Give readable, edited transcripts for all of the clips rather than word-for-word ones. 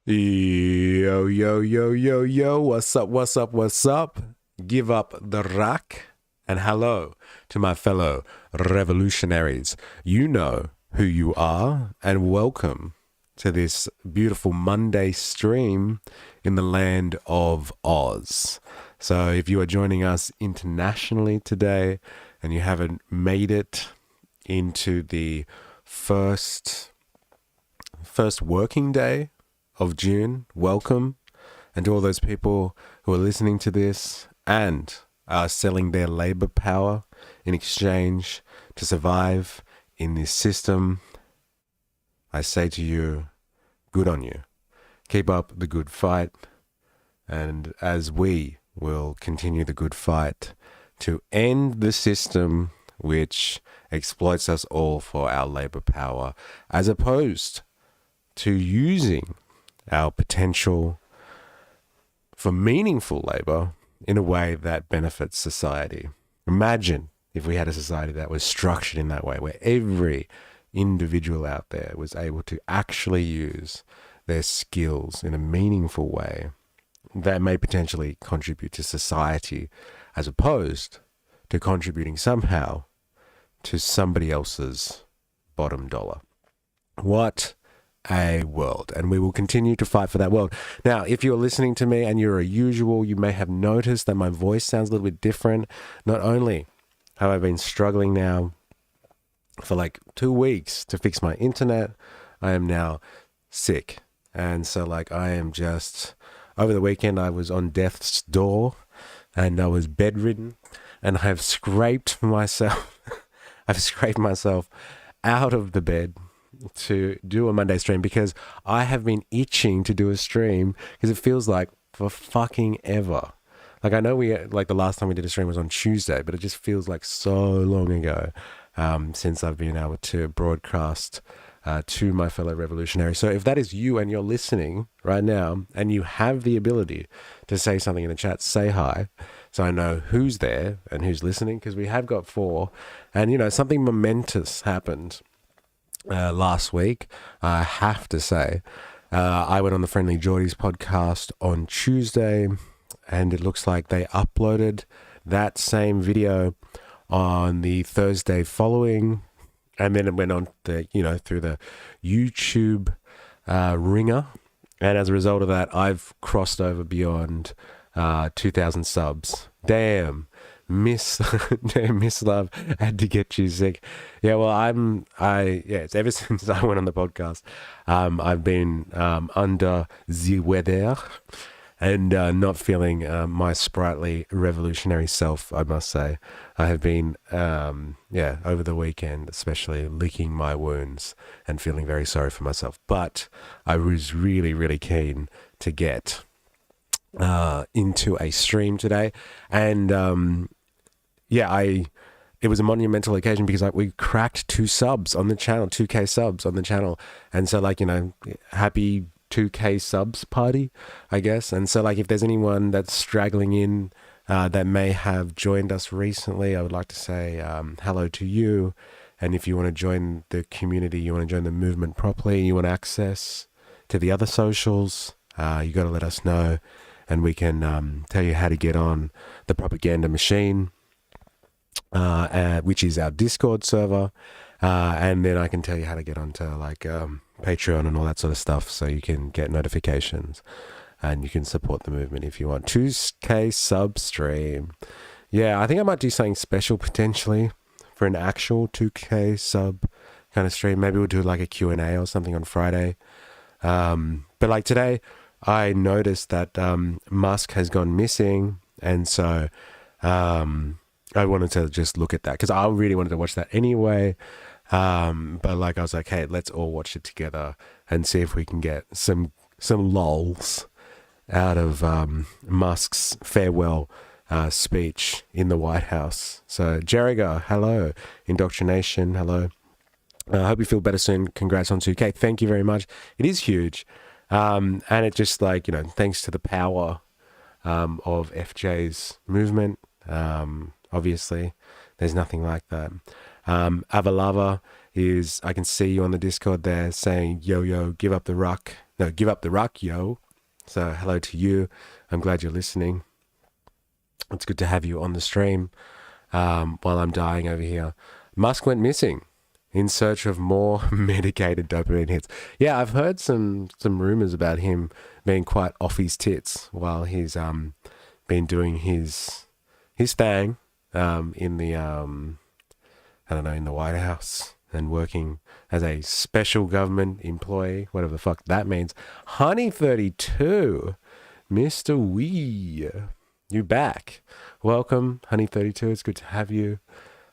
Yo, yo, yo, yo, yo, what's up, what's up, what's up? Give up the rack and hello to my fellow revolutionaries. You know who you are, and welcome to this beautiful Monday stream in the land of Oz. So if you are joining us internationally today and you haven't made it into the first working day of June, welcome. And to all those people who are listening to this and are selling their labor power in exchange to survive in this system, I say to you, good on you. Keep up the good fight. And as we will continue the good fight to end the system which exploits us all for our labor power, as opposed to using our potential for meaningful labor in a way that benefits society. Imagine if we had a society that was structured in that way, where every individual out there was able to actually use their skills in a meaningful way that may potentially contribute to society, as opposed to contributing somehow to somebody else's bottom dollar. What a world, and we will continue to fight for that world. Now, if you're listening to me and you're a usual, you may have noticed that my voice sounds a little bit different. Not only have I been struggling now for like 2 weeks to fix my internet, I am now sick. And so I am just, over the weekend I was on death's door and I was bedridden, and I've scraped myself out of the bed to do a Monday stream, because I have been itching to do a stream, because it feels like for fucking ever. I know the last time we did a stream was on Tuesday, but it just feels like so long ago since I've been able to broadcast to my fellow revolutionaries. So if that is you and you're listening right now and you have the ability to say something in the chat, say hi, so I know who's there and who's listening, because we have got 4. And something momentous happened last week, I have to say. I went on the Friendly Geordies podcast on Tuesday, and it looks like they uploaded that same video on the Thursday following, and then it went on through the YouTube ringer, and as a result of that, I've crossed over beyond 2,000 subs. Damn. Miss Love had to get you sick. Yeah, well, it's ever since I went on the podcast, I've been under the weather and not feeling my sprightly revolutionary self, I must say. I have been, over the weekend, especially licking my wounds and feeling very sorry for myself. But I was really, really keen to get into a stream today, and it was a monumental occasion, because we cracked 2 subs on the channel, 2K subs on the channel. And so happy 2K subs party, I guess. And so if there's anyone that's straggling in that may have joined us recently, I would like to say hello to you. And if you want to join the community, you want to join the movement properly, you want access to the other socials, you got to let us know, and we can tell you how to get on the propaganda machine, which is our Discord server, and then I can tell you how to get onto Patreon and all that sort of stuff, so you can get notifications and you can support the movement if you want. 2K sub stream. Yeah, I think I might do something special potentially for an actual 2K sub kind of stream. Maybe we'll do a Q&A or something on Friday. But today I noticed that Musk has gone missing, and so I wanted to just look at that, because I really wanted to watch that anyway. But I was like, hey, let's all watch it together and see if we can get some lols out of Musk's farewell speech in the White House. So Jerriga, hello. Indoctrination, hello. I hope you feel better soon. Congrats on 2K. Thank you very much. It is huge. And it just thanks to the power of FJ's movement. Obviously, there's nothing like that. Avalava is, I can see you on the Discord there saying, yo, give up the ruck. No, give up the ruck, yo. So hello to you. I'm glad you're listening. It's good to have you on the stream while I'm dying over here. Musk went missing in search of more medicated dopamine hits. Yeah, I've heard some rumors about him being quite off his tits while he's been doing his thing in the I don't know, in the White House and working as a special government employee, whatever the fuck that means. Honey32, Mr. Wee, you back. Welcome, Honey32. It's good to have you.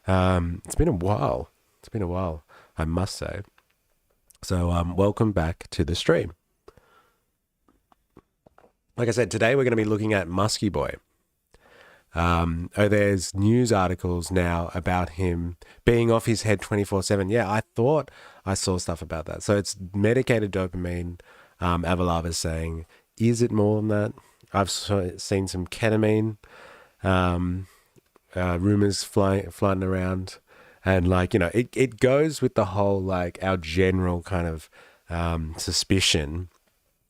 It's been a while. It's been a while, I must say. So welcome back to the stream. Like I said, today we're going to be looking at Musky Boy. There's news articles now about him being off his head 24/7. Yeah, I thought I saw stuff about that. So it's medicated dopamine. Avalava's saying, is it more than that? I've seen some ketamine rumors flying around. And like, you know, it goes with the whole, like, our general kind of suspicion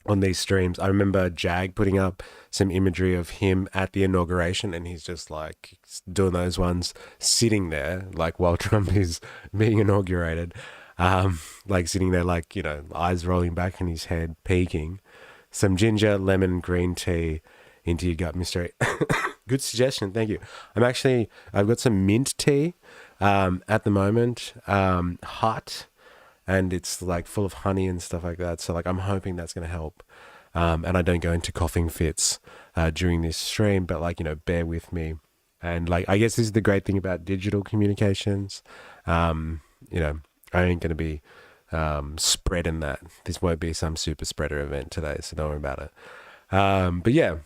on these streams. I remember Jag putting up some imagery of him at the inauguration, and he's just like doing those ones sitting there, like while Trump is being inaugurated, like sitting there, like, you know, eyes rolling back in his head, peeking. Some ginger, lemon, green tea into your gut, MysterE. Good suggestion, thank you. I've got some mint tea at the moment, hot. And it's like full of honey and stuff like that. So like, I'm hoping that's going to help. And I don't go into coughing fits during this stream, but like, you know, bear with me. And like, I guess this is the great thing about digital communications. You know, I ain't going to be spreading that. This won't be some super spreader event today, so don't worry about it. But yeah,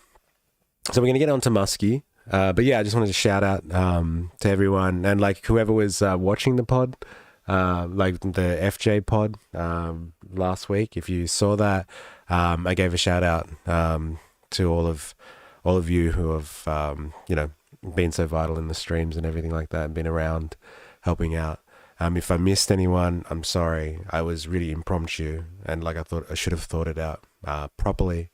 so we're going to get on to Musky. But yeah, I just wanted to shout out to everyone and like whoever was watching the pod. Like the FJ pod last week. If you saw that, I gave a shout out to all of you who have you know, been so vital in the streams and everything like that, and been around helping out. If I missed anyone, I'm sorry. I was really impromptu, and like I thought I should have thought it out properly.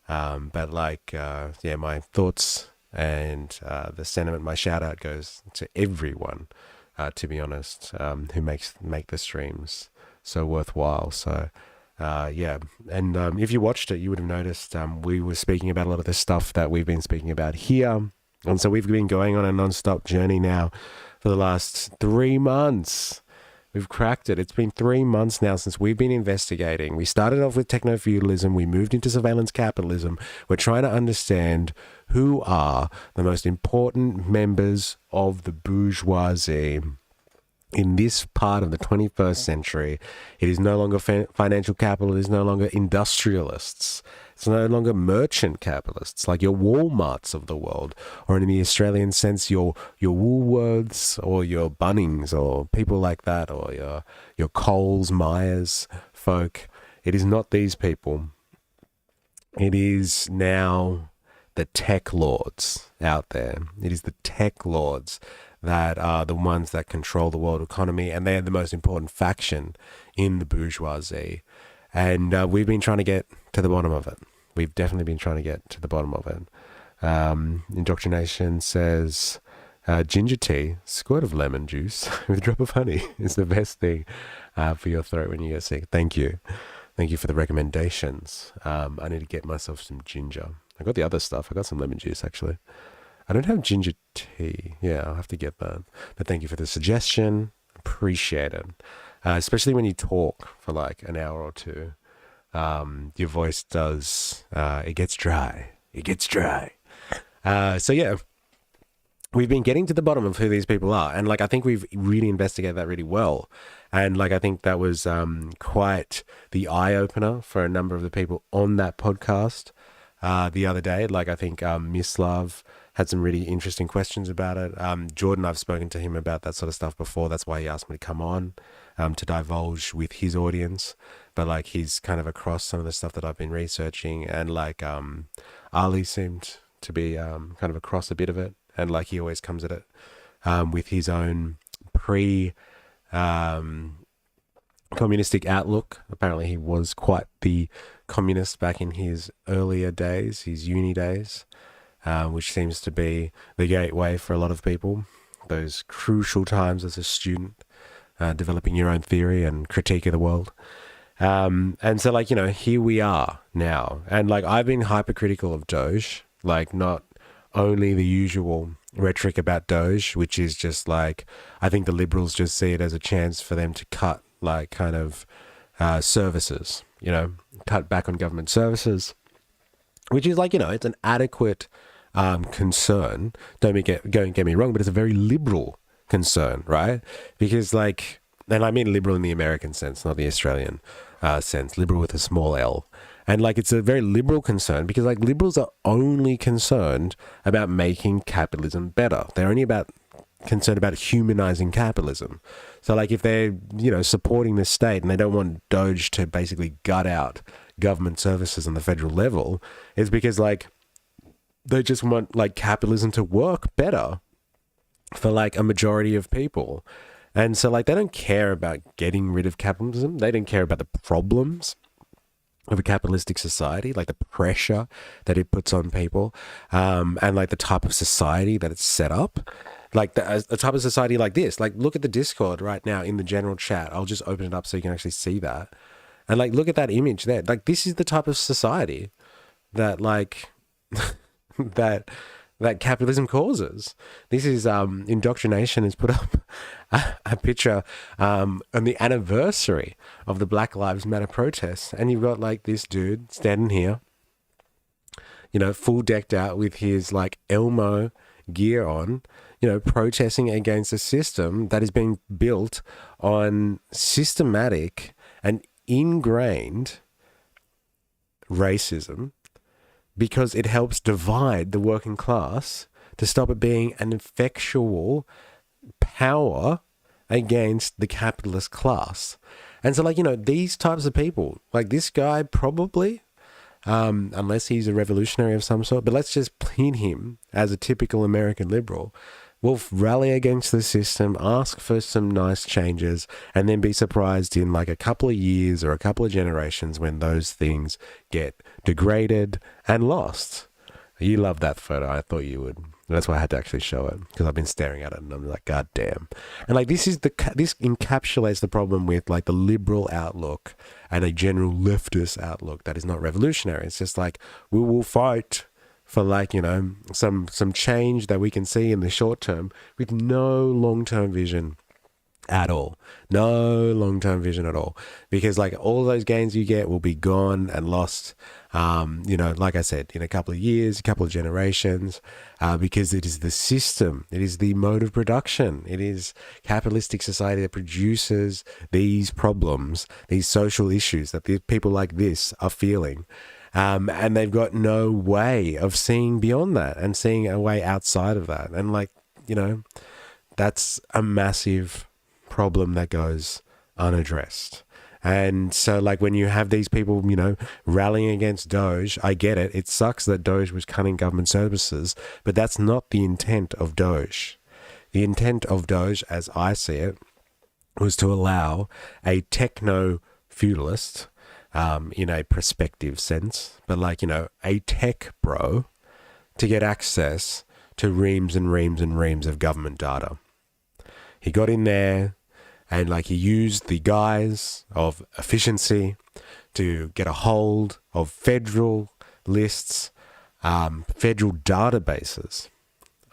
But like yeah, my thoughts and the sentiment, my shout out goes to everyone. To be honest, who make the streams so worthwhile. So, yeah. And if you watched it, you would have noticed we were speaking about a lot of the stuff that we've been speaking about here. And so we've been going on a non-stop journey now for the last 3 months. We've cracked it. It's been 3 months now since we've been investigating. We started off with Techno Feudalism. We moved into surveillance capitalism. We're trying to understand who are the most important members of the bourgeoisie in this part of the 21st century. It is no longer financial capital. It is no longer industrialists. It's no longer merchant capitalists like your Walmarts of the world, or in the Australian sense, your Woolworths or your Bunnings or people like that, or your Coles, Myers folk. It is not these people. It is now the tech lords out there. It is the tech lords that are the ones that control the world economy, and they are the most important faction in the bourgeoisie. And we've been trying to get to the bottom of it. We've definitely been trying to get to the bottom of it. Indoctrination says, ginger tea, squirt of lemon juice with a drop of honey is the best thing for your throat when you get sick. Thank you. Thank you for the recommendations. I need to get myself some ginger. I got the other stuff. I got some lemon juice, actually. I don't have ginger tea. Yeah, I'll have to get that. But thank you for the suggestion. Appreciate it. Especially when you talk for like an hour or two. Your voice does, it gets dry. It gets dry. So yeah, we've been getting to the bottom of who these people are. And like, I think we've really investigated that really well. And like, I think that was quite the eye-opener for a number of the people on that podcast the other day. Like, I think Miss Love had some really interesting questions about it. Jordan, I've spoken to him about that sort of stuff before. That's why he asked me to come on to divulge with his audience. But like, he's kind of across some of the stuff that I've been researching. And like, Ali seemed to be kind of across a bit of it. And like, he always comes at it with his own communistic outlook. Apparently he was quite the communist back in his earlier days, his uni days, which seems to be the gateway for a lot of people. Those crucial times as a student, developing your own theory and critique of the world. And so, like, here we are now. And, like, I've been hypercritical of Doge, like, not only the usual rhetoric about Doge, which is just like, I think the liberals just see it as a chance for them to cut, like, kind of services, cut back on government services, which is like, it's an adequate concern. Don't get me wrong, but it's a very liberal concern, right? Because, like, and I mean liberal in the American sense, not the Australian sense, liberal with a small L. And, like, it's a very liberal concern because, like, liberals are only concerned about making capitalism better. They're only concerned about humanizing capitalism. So, like, if they're, supporting the state and they don't want Doge to basically gut out government services on the federal level, it's because, like, they just want, like, capitalism to work better for, like, a majority of people. And so, like, they don't care about getting rid of capitalism. They don't care about the problems of a capitalistic society, like the pressure that it puts on people, and, like, the type of society that it's set up. Like, a type of society like this. Like, look at the Discord right now in the general chat. I'll just open it up so you can actually see that. And, like, look at that image there. Like, this is the type of society that, like, that capitalism causes. This is Indoctrination has put up a picture on the anniversary of the Black Lives Matter protests, and you've got, like, this dude standing here, full decked out with his, like, Elmo gear on, protesting against a system that is being built on systematic and ingrained racism, because it helps divide the working class to stop it being an effectual power against the capitalist class. And so, like, these types of people, like this guy probably, unless he's a revolutionary of some sort, but let's just pin him as a typical American liberal, will rally against the system, ask for some nice changes, and then be surprised in, like, a couple of years or a couple of generations when those things get degraded and lost. You love that photo. I thought you would. That's why I had to actually show it, because I've been staring at it and I'm like, God damn. And, like, this encapsulates the problem with, like, the liberal outlook and a general leftist outlook that is not revolutionary. It's just like, we will fight for, like, some change that we can see in the short term with no long-term vision at all. No long-term vision at all. Because, like, all those gains you get will be gone and lost, like I said, in a couple of years, a couple of generations, because it is the system, it is the mode of production, it is capitalistic society that produces these problems, these social issues that the people like this are feeling. And they've got no way of seeing beyond that and seeing a way outside of that. And, like, that's a massive problem that goes unaddressed. And so, like, when you have these people, rallying against Doge, I get it. It sucks that Doge was cutting government services, but that's not the intent of Doge. The intent of Doge, as I see it, was to allow a Techno Feudalist, in a prospective sense, but, like, a tech bro, to get access to reams and reams and reams of government data. He got in there and, like, he used the guise of efficiency to get a hold of federal lists, federal databases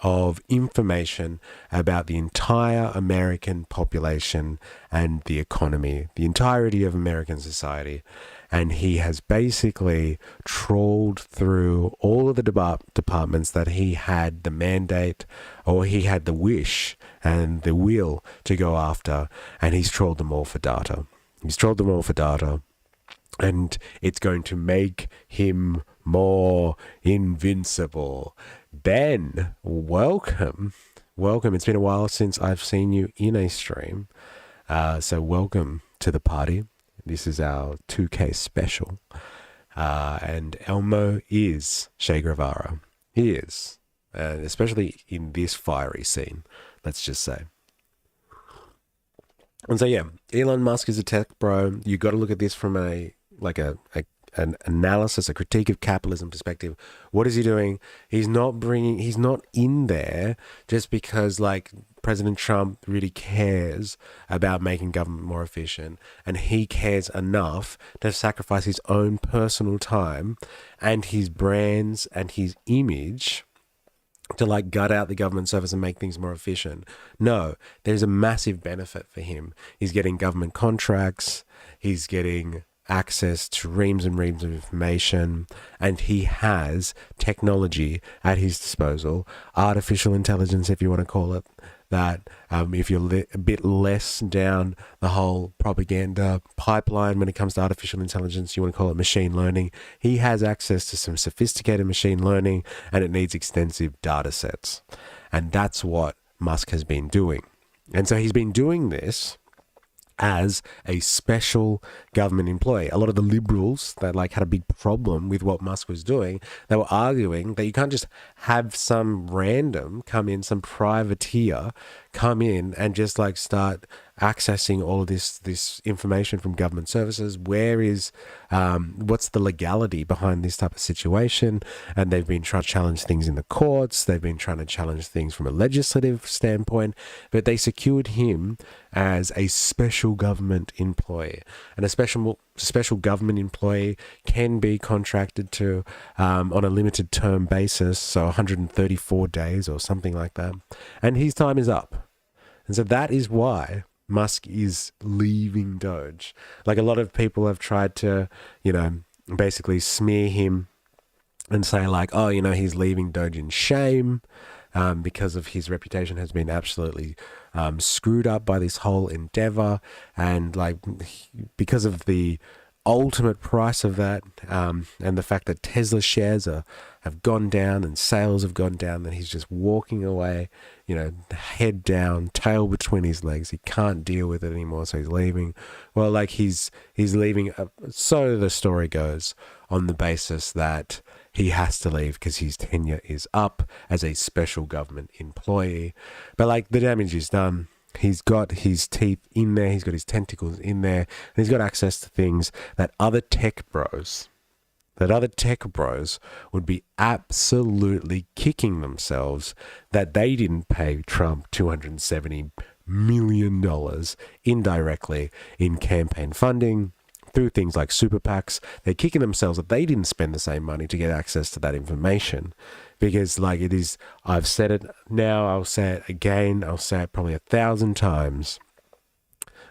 of information about the entire American population and the economy, the entirety of American society. And he has basically trawled through all of the departments that he had the mandate, or he had the wish and the will to go after, and he's trawled them all for data. And it's going to make him more invincible. Ben, welcome. It's been a while since I've seen you in a stream. So welcome to the party. This is our 2K special. And Elmo is Che Guevara. He is. Especially in this fiery scene, let's just say. And so, yeah, Elon Musk is a tech bro. You got to look at this from a an analysis, a critique of capitalism perspective. What is he doing? He's not in there just because like President Trump really cares about making government more efficient, and he cares enough to sacrifice his own personal time and his brands and his image to like gut out the government service and make things more efficient. No, there's a massive benefit for him. He's getting government contracts, he's getting access to reams and reams of information, and he has technology at his disposal, artificial intelligence, if you want to call it that. If you're a bit less down the whole propaganda pipeline when it comes to artificial intelligence, you want to call it machine learning. He has access to some sophisticated machine learning, and it needs extensive data sets. And that's what Musk has been doing. And so he's been doing this as a special government employee. A lot of the liberals that like had a big problem with what Musk was doing, they were arguing that you can't just have some random come in, some privateer come in and just like start accessing all of this information from government services. What's the legality behind this type of situation? And they've been trying to challenge things in the courts. They've been trying to challenge things from a legislative standpoint, but they secured him as a special government employee. And a special government employee can be contracted to on a limited term basis, so 134 days or something like that. And his time is up. And so that is why Musk is leaving Doge. Like a lot of people have tried to, basically smear him and say like, oh, he's leaving Doge in shame because of his reputation has been absolutely screwed up by this whole endeavor. And like because of the ultimate price of that and the fact that Tesla shares have gone down and sales have gone down, that he's just walking away, head down, tail between his legs. He can't deal with it anymore, so he's leaving. Well, like he's leaving, so the story goes, on the basis that he has to leave because his tenure is up as a special government employee. But like the damage is done. He's got his teeth in there, he's got his tentacles in there, and he's got access to things that other tech bros would be absolutely kicking themselves that they didn't pay Trump $270 million indirectly in campaign funding through things like super PACs. They're kicking themselves that they didn't spend the same money to get access to that information. Because like it is, I've said it now, I'll say it again, I'll say it probably 1,000 times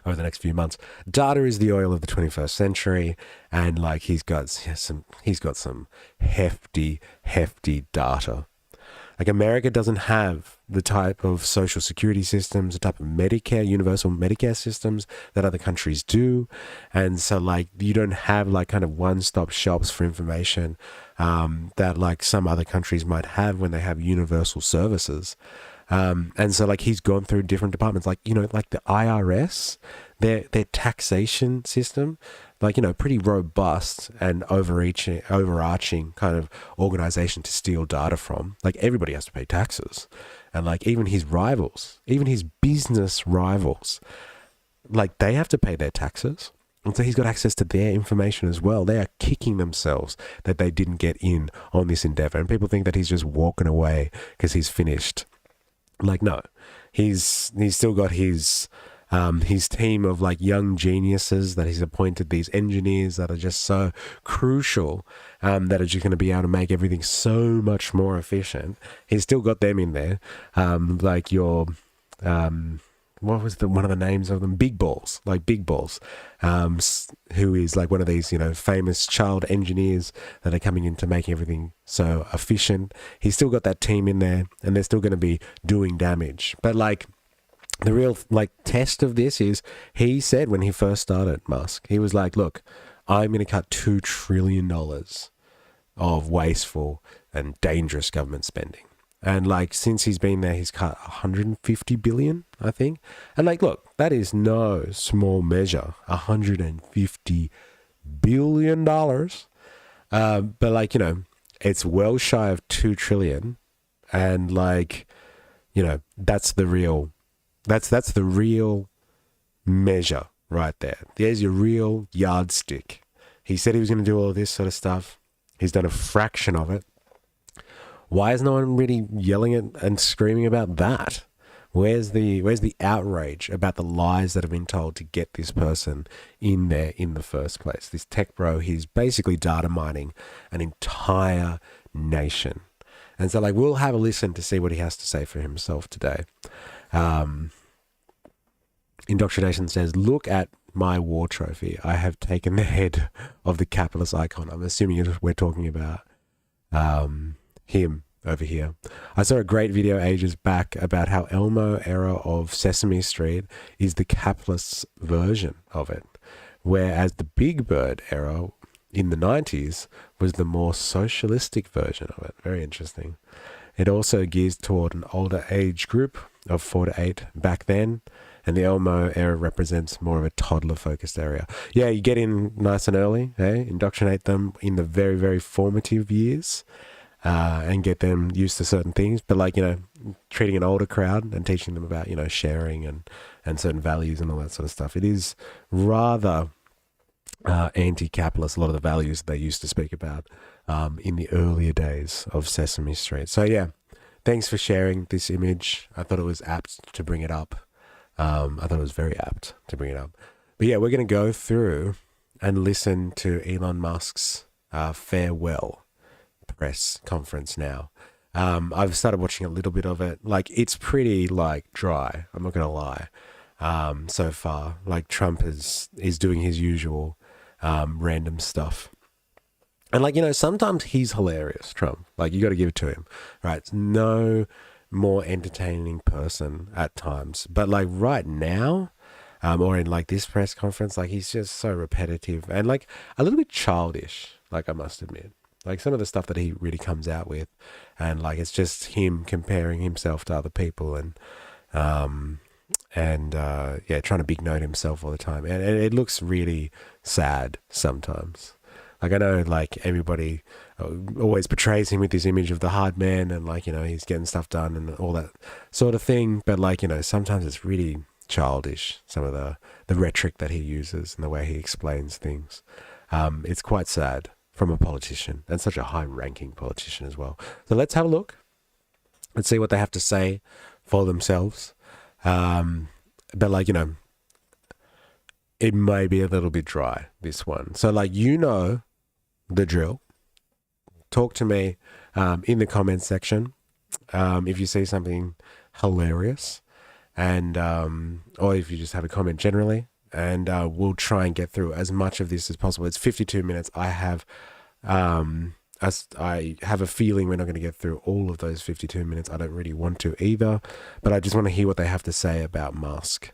over the next few months. Data is the oil of the 21st century, and like he's got some hefty data. Like America doesn't have the type of social security systems, the type of Medicare, universal Medicare systems that other countries do. And so like you don't have like kind of one-stop shops for information that like some other countries might have when they have universal services. And so like he's gone through different departments, like, like the IRS, their taxation system, like, pretty robust and overarching kind of organization to steal data from. Like everybody has to pay taxes. And like even his rivals, even his business rivals, like they have to pay their taxes. And so he's got access to their information as well. They are kicking themselves that they didn't get in on this endeavor. And people think that he's just walking away because he's finished. Like, no, he's still got his team of like young geniuses that he's appointed, these engineers that are just so crucial, that are just going to be able to make everything so much more efficient. He's still got them in there. Like your, what was one of the names of them? Big Balls, who is like one of these, famous child engineers that are coming into making everything so efficient. He's still got that team in there, and they're still going to be doing damage. But like the real like test of this is, he said when he first started, Musk, he was like, look, I'm going to cut $2 trillion of wasteful and dangerous government spending. And like since he's been there, he's cut 150 billion, I think. And like, look, that is no small measure, $150 billion. But like, it's well shy of 2 trillion. And like, that's the real measure right there. There's your real yardstick He said he was going to do all of this sort of stuff. He's done a fraction of it. Why is no one really yelling and screaming about that? Where's the outrage about the lies that have been told to get this person in there in the first place? This tech bro, he's basically data mining an entire nation. And so, like, we'll have a listen to see what he has to say for himself today. Indoctrination says, look at my war trophy. I have taken the head of the capitalist icon. I'm assuming we're talking about him over here. I saw a great video ages back about how Elmo era of Sesame Street is the capitalist version of it, whereas the Big Bird era in the 90s was the more socialistic version of it. Very interesting. It also gears toward an older age group of 4 to 8 back then, and the Elmo era represents more of a toddler-focused area. Yeah, you get in nice and early, indoctrinate them in the very, very formative years, and get them used to certain things. But, like, treating an older crowd and teaching them about, sharing and certain values and all that sort of stuff. It is rather anti-capitalist, a lot of the values that they used to speak about in the earlier days of Sesame Street. So, yeah, thanks for sharing this image. I thought it was apt to bring it up. I thought it was very apt to bring it up. But, yeah, we're going to go through and listen to Elon Musk's farewell press conference now. I've started watching a little bit of it. Like, it's pretty, like, dry. I'm not going to lie. So far, like, Trump is doing his usual random stuff. And, like, sometimes he's hilarious, Trump. Like, you got to give it to him, right? It's no more entertaining person at times. But, like, right now, or in, like, this press conference, like, he's just so repetitive and, like, a little bit childish, like, I must admit. Like, some of the stuff that he really comes out with, and, like, it's just him comparing himself to other people and trying to big note himself all the time. And it looks really sad sometimes. Like, I know, like, everybody always portrays him with this image of the hard man and, like, he's getting stuff done and all that sort of thing. But, like, sometimes it's really childish, some of the rhetoric that he uses and the way he explains things. It's quite sad from a politician, and such a high-ranking politician as well. So let's have a look. Let's see what they have to say for themselves. But, like, it may be a little bit dry, this one. So, like, the drill. Talk to me in the comments section if you see something hilarious, and or if you just have a comment generally. And we'll try and get through as much of this as possible. It's 52 minutes. I have a feeling we're not going to get through all of those 52 minutes. I don't really want to either, but I just want to hear what they have to say about Musk,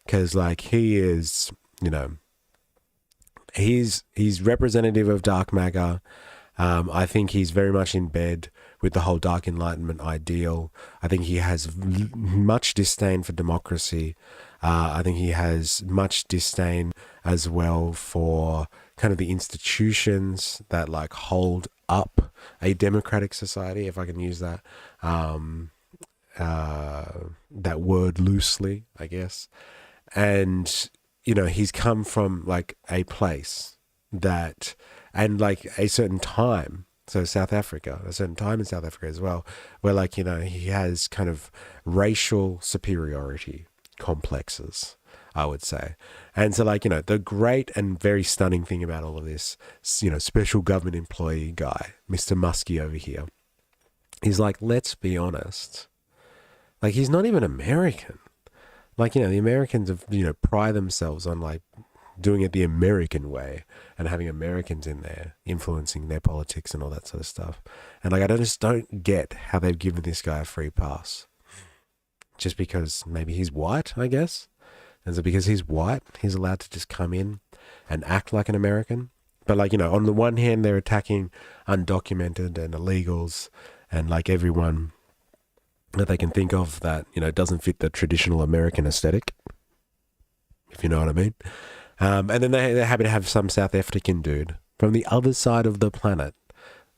because, like, he is, he's representative of dark matter. I think he's very much in bed with the whole dark enlightenment ideal. I think he has much disdain for democracy. I think he has much disdain as well for kind of the institutions that, like, hold up a democratic society, if I can use that that word loosely, I guess. And, he's come from, like, a place that, and, like, a certain time, so South Africa, a certain time in South Africa as well, where, like, he has kind of racial superiority complexes, I would say. And so, like, the great and very stunning thing about all of this, special government employee guy, Mr. Muskie over here, is, like, let's be honest, like, he's not even American. Like, the Americans have, pride themselves on, like, doing it the American way and having Americans in there influencing their politics and all that sort of stuff. And, like, I just don't get how they've given this guy a free pass. Just because maybe he's white, I guess. And so because he's white, he's allowed to just come in and act like an American. But, like, on the one hand, they're attacking undocumented and illegals and, like, everyone that they can think of that, doesn't fit the traditional American aesthetic, if you know what I mean. And then they're happy to have some South African dude from the other side of the planet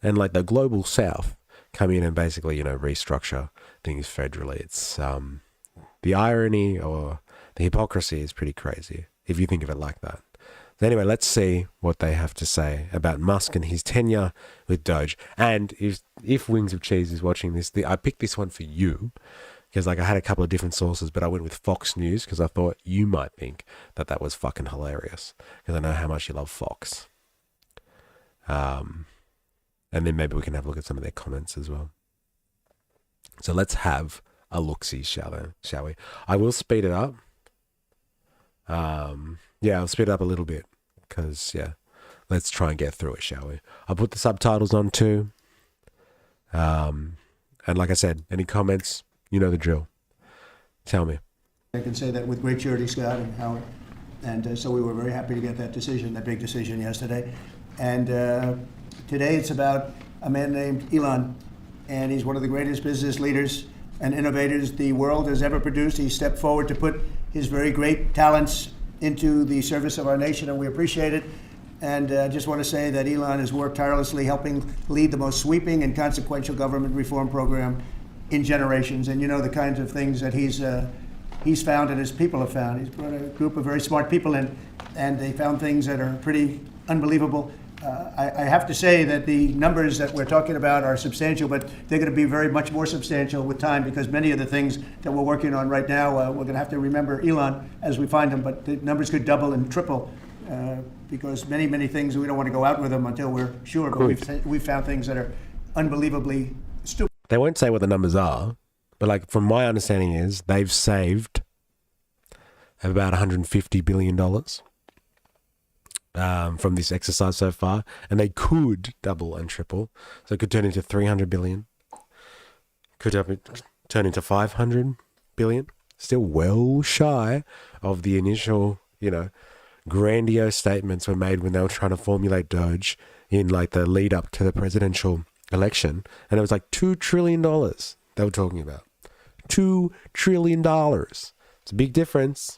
and, like, the global South come in and basically, restructure things federally. It's the irony or the hypocrisy is pretty crazy if you think of it like that. Anyway, let's see what they have to say about Musk and his tenure with Doge. And if Wings of Cheese is watching this, I picked this one for you because I had a couple of different sources, but I went with Fox News because I thought you might think that was fucking hilarious because I know how much you love Fox. And then maybe we can have a look at some of their comments as well. So let's have a look-see, shall we? I will speed it up. I'll speed it up a little bit because, let's try and get through it, shall we? I'll put the subtitles on too. And like I said, any comments, you know the drill. Tell me. I can say that with great surety, Scott and Howard. And so we were very happy to get that big decision yesterday. And today it's about a man named Elon. And he's one of the greatest business leaders and innovators the world has ever produced. He stepped forward to put his very great talents into the service of our nation, and we appreciate it. And I just want to say that Elon has worked tirelessly helping lead the most sweeping and consequential government reform program in generations. And you know the kinds of things that he's found and his people have found. He's brought a group of very smart people in, and they found things that are pretty unbelievable. I have to say that the numbers that we're talking about are substantial, but they're going to be very much more substantial with time because many of the things that we're working on right now, we're going to have to remember Elon as we find them, but the numbers could double and triple because many things we don't want to go out with them until we're sure, but we've found things that are unbelievably stupid. They won't say what the numbers are, but like from my understanding is they've saved about $150 billion. From this exercise so far, and they could double and triple, so it could turn into 300 billion, could turn into 500 billion, still well shy of the initial, grandiose statements were made when they were trying to formulate Doge in like the lead up to the presidential election, and it was like $2 trillion they were talking about. $2 trillion. It's a big difference.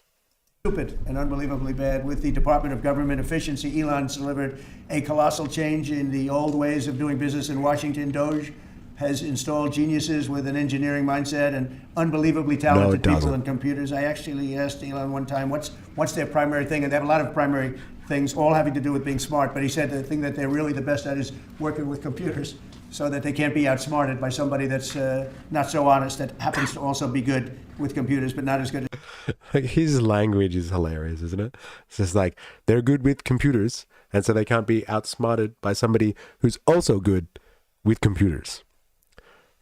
Stupid and unbelievably bad. With the Department of Government Efficiency, Elon's delivered a colossal change in the old ways of doing business in Washington. Doge has installed geniuses with an engineering mindset and unbelievably talented people in computers. I actually asked Elon one time, what's their primary thing? And they have a lot of primary things, all having to do with being smart. But he said the thing that they're really the best at is working with computers so that they can't be outsmarted by somebody that's not so honest, that happens to also be good with computers, but not as good. Like his language is hilarious, isn't it? It's just like they're good with computers, and so they can't be outsmarted by somebody who's also good with computers.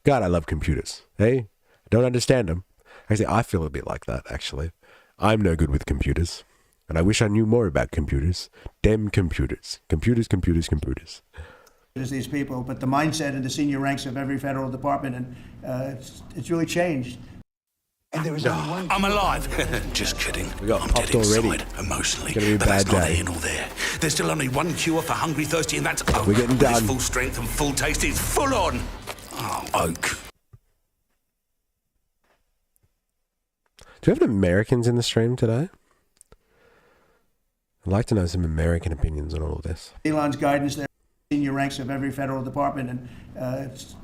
God, I love computers. Hey, I don't understand them. I feel a bit like that, actually. I'm no good with computers, and I wish I knew more about computers. Damn computers. Computers. These people, but the mindset in the senior ranks of every federal department, and it's really changed. And there is only one. I'm alive. Just kidding. We got I'm popped dead already. inside, emotionally. It's gonna be a but that's bad not day. here nor there. There's still only one cure for hungry, thirsty, and that's oak. We're getting done. It's full strength and full taste. It's full on. Oh, oak. Do we have Americans in the stream today? I'd like to know some American opinions on all of this. Elon's guidance there, senior ranks of every federal department, and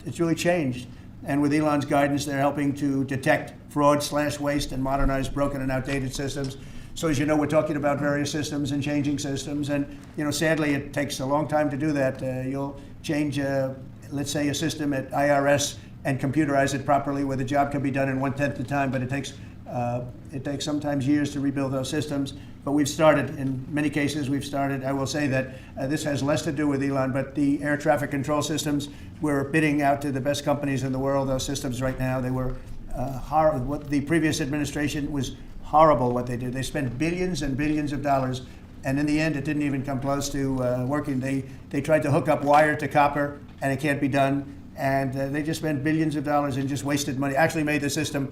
it's really changed. And with Elon's guidance, they're helping to detect fraud/waste and modernize broken and outdated systems. So as you know, we're talking about various systems and changing systems. And, sadly, it takes a long time to do that. You'll change, let's say, a system at IRS and computerize it properly where the job can be done in 1/10 the time, but it takes sometimes years to rebuild those systems. But we've started, in many cases, I will say that this has less to do with Elon, but the air traffic control systems, we're bidding out to the best companies in the world, those systems right now. They were horrible. What the previous administration was horrible what they did. They spent billions and billions of dollars, and in the end, it didn't even come close to working. They tried to hook up wire to copper, and it can't be done. And they just spent billions of dollars and just wasted money, actually made the system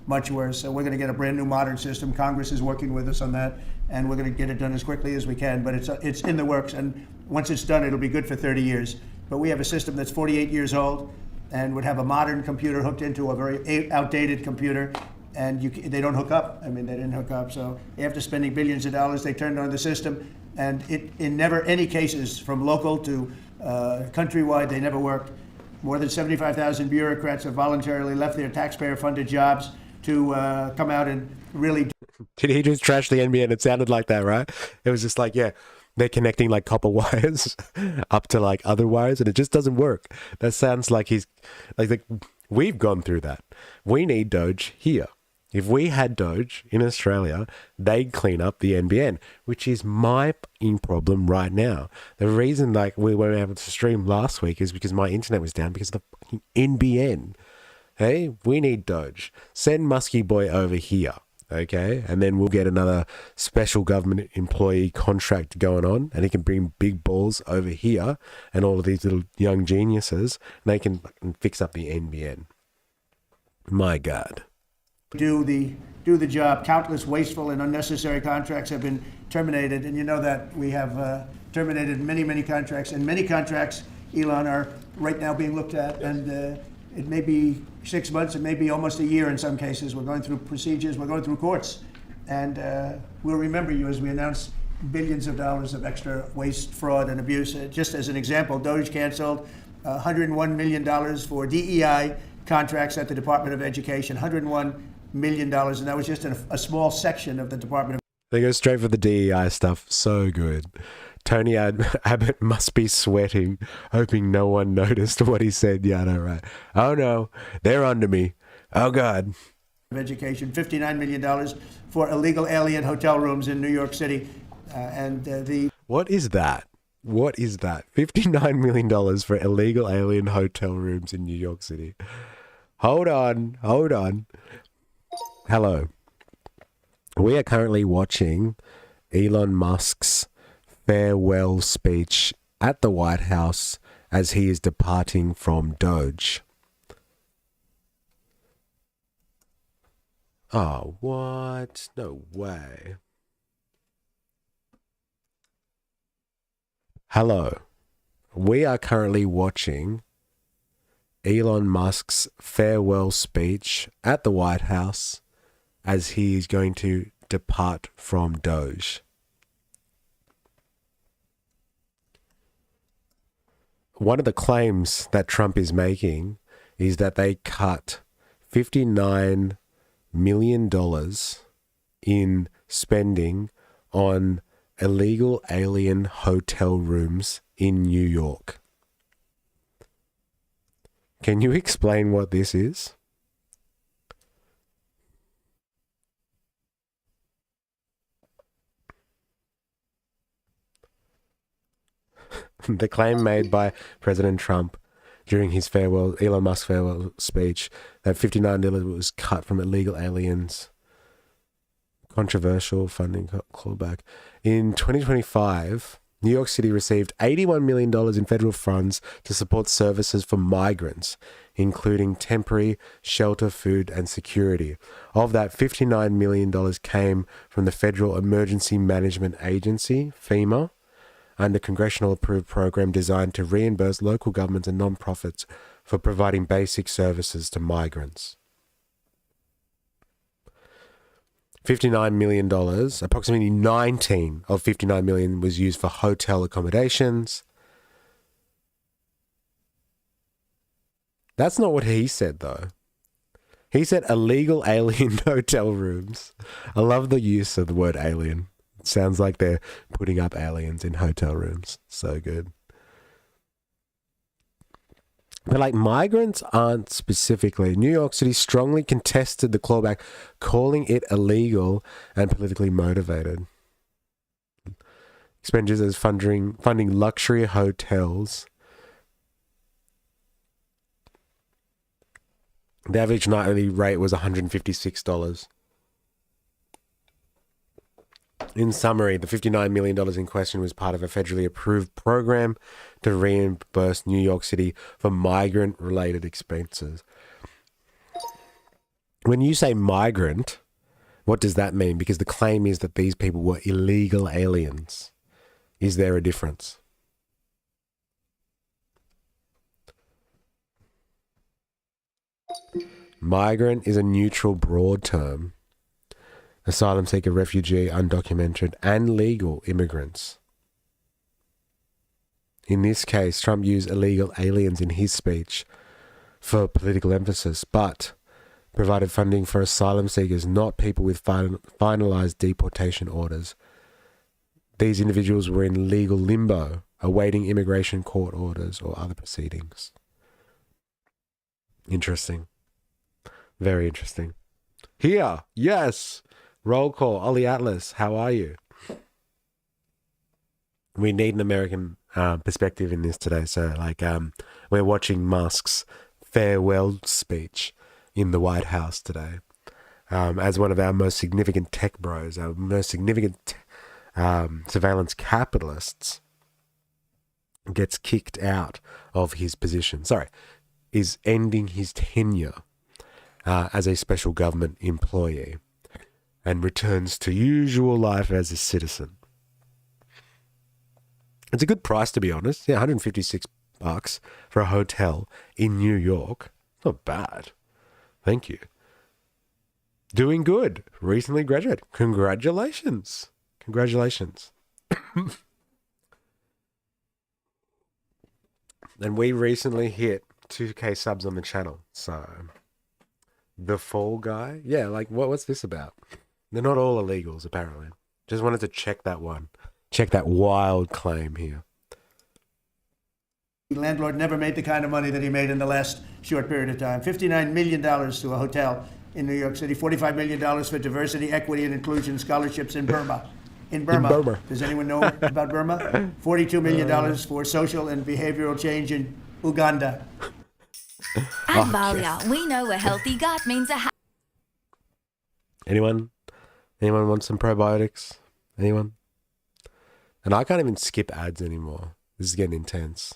much worse. So we're going to get a brand new modern system. Congress is working with us on that, and we're going to get it done as quickly as we can. But it's in the works, and once it's done, it'll be good for 30 years. But we have a system that's 48 years old and would have a modern computer hooked into a very outdated computer, and they don't hook up. They didn't hook up. So after spending billions of dollars, they turned on the system, and in never any cases, from local to countrywide, they never worked. More than 75,000 bureaucrats have voluntarily left their taxpayer-funded jobs to come out and really Did he just trash the NBN? It sounded like that, right? It was just like, yeah, they're connecting like copper wires up to like other wires, and it just doesn't work. That sounds like he's like we've gone through that. We need Doge here. If we had Doge in Australia, they'd clean up the NBN, which is my problem right now. The reason like we weren't able to stream last week is because my internet was down because of the fucking NBN. Hey, we need Doge. Send Musky Boy over here, okay? And then we'll get another special government employee contract going on, and he can bring big balls over here and all of these little young geniuses, and they can fix up the NBN. My God. do the job. Countless wasteful and unnecessary contracts have been terminated, and you know that we have terminated many contracts, and many contracts, Elon, are right now being looked at, and it may be 6 months, it may be almost a year in some cases. We're going through procedures, we're going through courts, and we'll remember you as we announce billions of dollars of extra waste, fraud, and abuse. Just as an example, Doge canceled $101 million for DEI contracts at the Department of Education, $101 million, and that was just a small section of the Department of. They go straight for the DEI stuff. So good. Tony Abbott must be sweating, hoping no one noticed what he said. Yeah, I know, right? Oh no, they're under me. Oh God. Education, $59 million for illegal alien hotel rooms in New York City, What is that? What is that? $59 million for illegal alien hotel rooms in New York City. Hold on. Hello. We are currently watching Elon Musk's farewell speech at the White House as he is departing from Doge. Oh, what? No way. Hello. We are currently watching Elon Musk's farewell speech at the White House as he is going to depart from Doge. One of the claims that Trump is making is that they cut $59 million in spending on illegal alien hotel rooms in New York. Can you explain what this is? The claim made by President Trump during his Elon Musk farewell speech, that $59 million was cut from illegal aliens. Controversial funding clawback. In 2025, New York City received $81 million in federal funds to support services for migrants, including temporary shelter, food, and security. Of that, $59 million came from the Federal Emergency Management Agency, FEMA, under congressional-approved program designed to reimburse local governments and nonprofits for providing basic services to migrants. $59 million, approximately 19 of $59 million was used for hotel accommodations. That's not what he said, though. He said illegal alien hotel rooms. I love the use of the word alien. It sounds like they're putting up aliens in hotel rooms. So good. But like migrants aren't specifically. New York City strongly contested the clawback, calling it illegal and politically motivated. Expenditures as funding luxury hotels. The average nightly rate was $156. In summary, the $59 million in question was part of a federally approved program to reimburse New York City for migrant-related expenses. When you say migrant, what does that mean? Because the claim is that these people were illegal aliens. Is there a difference? Migrant is a neutral, broad term. Asylum seeker, refugee, undocumented, and legal immigrants. In this case, Trump used illegal aliens in his speech for political emphasis, but provided funding for asylum seekers, not people with finalized deportation orders. These individuals were in legal limbo, awaiting immigration court orders or other proceedings. Interesting. Very interesting. Here, yes. Roll call. Ollie Atlas, how are you? We need an American perspective in this today. So, we're watching Musk's farewell speech in the White House today. As one of our most significant tech bros, our most significant surveillance capitalists gets kicked out of his position. Is ending his tenure as a special government employee and returns to usual life as a citizen. It's a good price, to be honest. Yeah, $156 for a hotel in New York. Not bad. Thank you. Doing good. Recently graduated. Congratulations. Congratulations. And we recently hit 2K subs on the channel. So, the Fall Guy? Yeah, what's this about? They're not all illegals, apparently. Just wanted to check that one. Check that wild claim here. The landlord never made the kind of money that he made in the last short period of time. $59 million to a hotel in New York City. $45 million for diversity, equity, and inclusion scholarships in Burma. In Burma. Does anyone know about Burma? $42 million for social and behavioral change in Uganda. At Valia, we know a healthy gut means a Anyone want some probiotics? Anyone? And I can't even skip ads anymore. This is getting intense.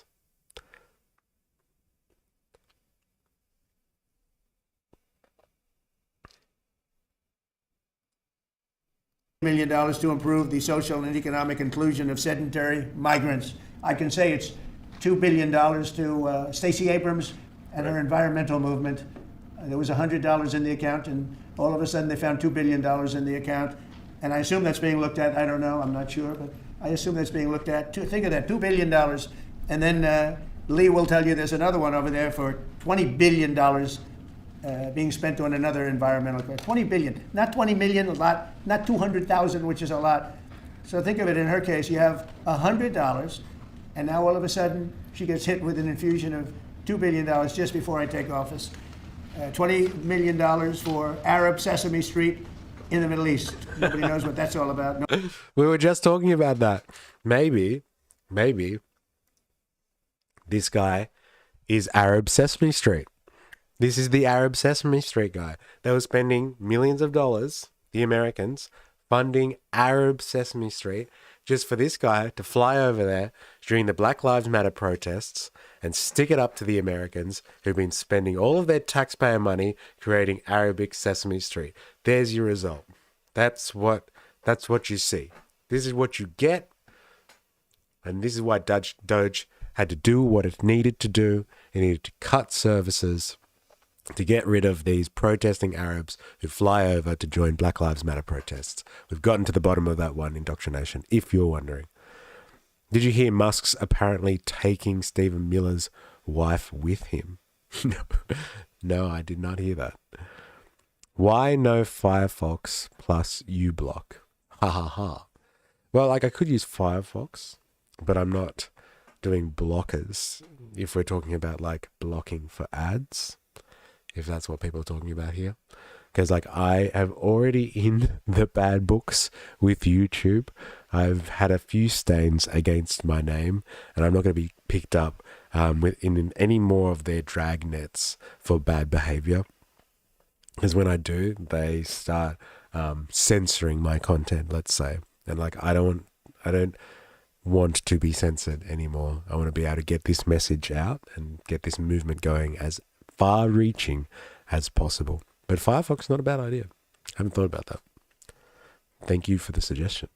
$1 million to improve the social and economic inclusion of sedentary migrants. I can say it's $2 billion to Stacey Abrams and her environmental movement. There was $100 in the account, and all of a sudden they found $2 billion in the account. And I assume that's being looked at. I don't know. I'm not sure, but I assume that's being looked at. Think of that, $2 billion. And then Lee will tell you there's another one over there for $20 billion being spent on another environmental cause. $20 billion, not 20 million, a lot, not 200,000, which is a lot. So think of it, in her case, you have $100, and now all of a sudden she gets hit with an infusion of $2 billion just before I take office. $20 million for Arab Sesame Street in the Middle East. Nobody knows what that's all about. No. We were just talking about that. Maybe this guy is Arab Sesame Street. This is the Arab Sesame Street guy. They were spending millions of dollars, the Americans, funding Arab Sesame Street just for this guy to fly over there during the Black Lives Matter protests and stick it up to the Americans who've been spending all of their taxpayer money creating Arabic Sesame Street. There's your result. That's what you see. This is what you get. And this is why Doge had to do what it needed to do. It needed to cut services to get rid of these protesting Arabs who fly over to join Black Lives Matter protests. We've gotten to the bottom of that one, indoctrination, if you're wondering. Did you hear Musk's apparently taking Stephen Miller's wife with him? No, I did not hear that. Why no Firefox plus uBlock? Ha ha ha. Well, I could use Firefox, but I'm not doing blockers if we're talking about blocking for ads. If that's what people are talking about here. Because I have already in the bad books with YouTube. I've had a few stains against my name, and I'm not going to be picked up in any more of their drag nets for bad behavior. Because when I do, they start censoring my content, let's say. And I don't want to be censored anymore. I want to be able to get this message out and get this movement going as far-reaching as possible. But Firefox, not a bad idea. I haven't thought about that. Thank you for the suggestion.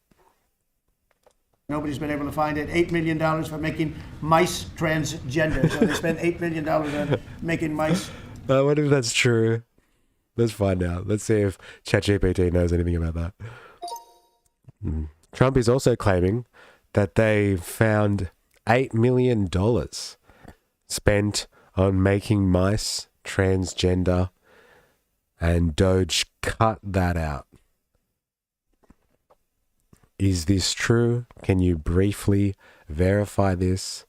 Nobody's been able to find it. $8 million for making mice transgender. So they spent $8 million on making mice. I wonder if that's true. Let's find out. Let's see if ChatGPT knows anything about that. Trump is also claiming that they found $8 million spent on making mice transgender And Doge cut that out. Is this true? Can you briefly verify this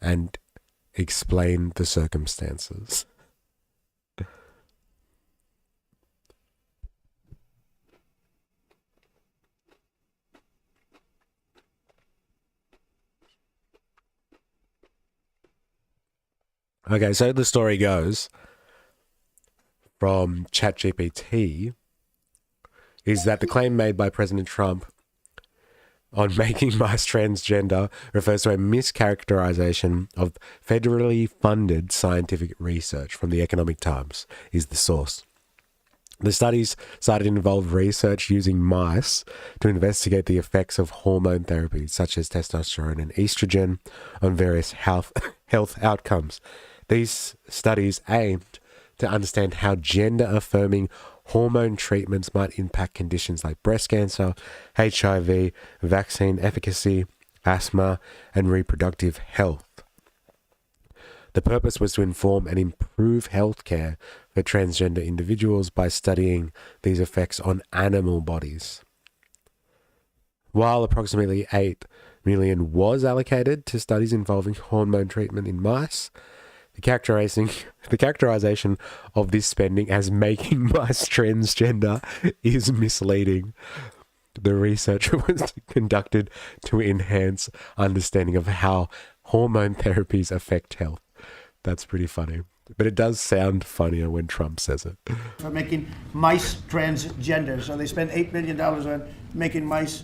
and explain the circumstances? Okay, so the story goes from ChatGPT is that the claim made by President Trump on making mice transgender refers to a mischaracterization of federally funded scientific research from the Economic Times, is the source. The studies cited involved research using mice to investigate the effects of hormone therapies such as testosterone and estrogen on various health outcomes. These studies aimed to understand how gender-affirming hormone treatments might impact conditions like breast cancer, HIV, vaccine efficacy, asthma, and reproductive health. The purpose was to inform and improve healthcare for transgender individuals by studying these effects on animal bodies. While approximately 8 million was allocated to studies involving hormone treatment in mice, the characterization of this spending as making mice transgender is misleading. The research was conducted to enhance understanding of how hormone therapies affect health. That's pretty funny. But it does sound funnier when Trump says it. For making mice transgender. So they spend $8 million on making mice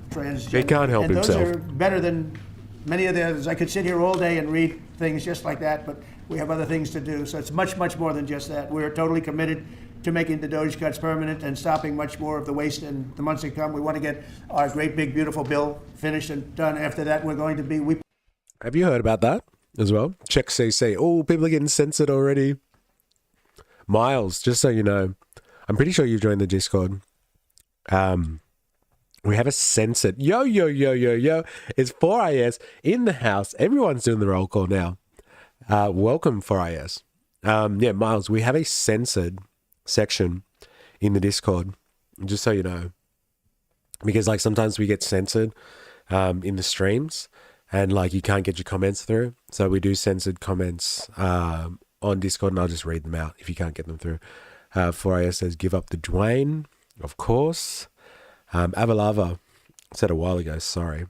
transgender. He can't help and himself. Those are better than many of the others. I could sit here all day and read things just like that, but we have other things to do. So it's much, much more than just that. We're totally committed to making the Doge cuts permanent and stopping much more of the waste in the months to come. We want to get our great, big, beautiful bill finished and done. After that, we're going to be... Have you heard about that as well? Check CC. Oh, people are getting censored already. Miles, just so you know, I'm pretty sure you've joined the Discord. We have a censored. Yo. It's 4IS in the house. Everyone's doing the roll call now. Welcome 4IS. Yeah, Miles, we have a censored section in the Discord, just so you know. Because like sometimes we get censored in the streams and like you can't get your comments through. So we do censored comments on Discord and I'll just read them out if you can't get them through. 4IS says, give up the Dwayne, of course. Avalava said a while ago, sorry.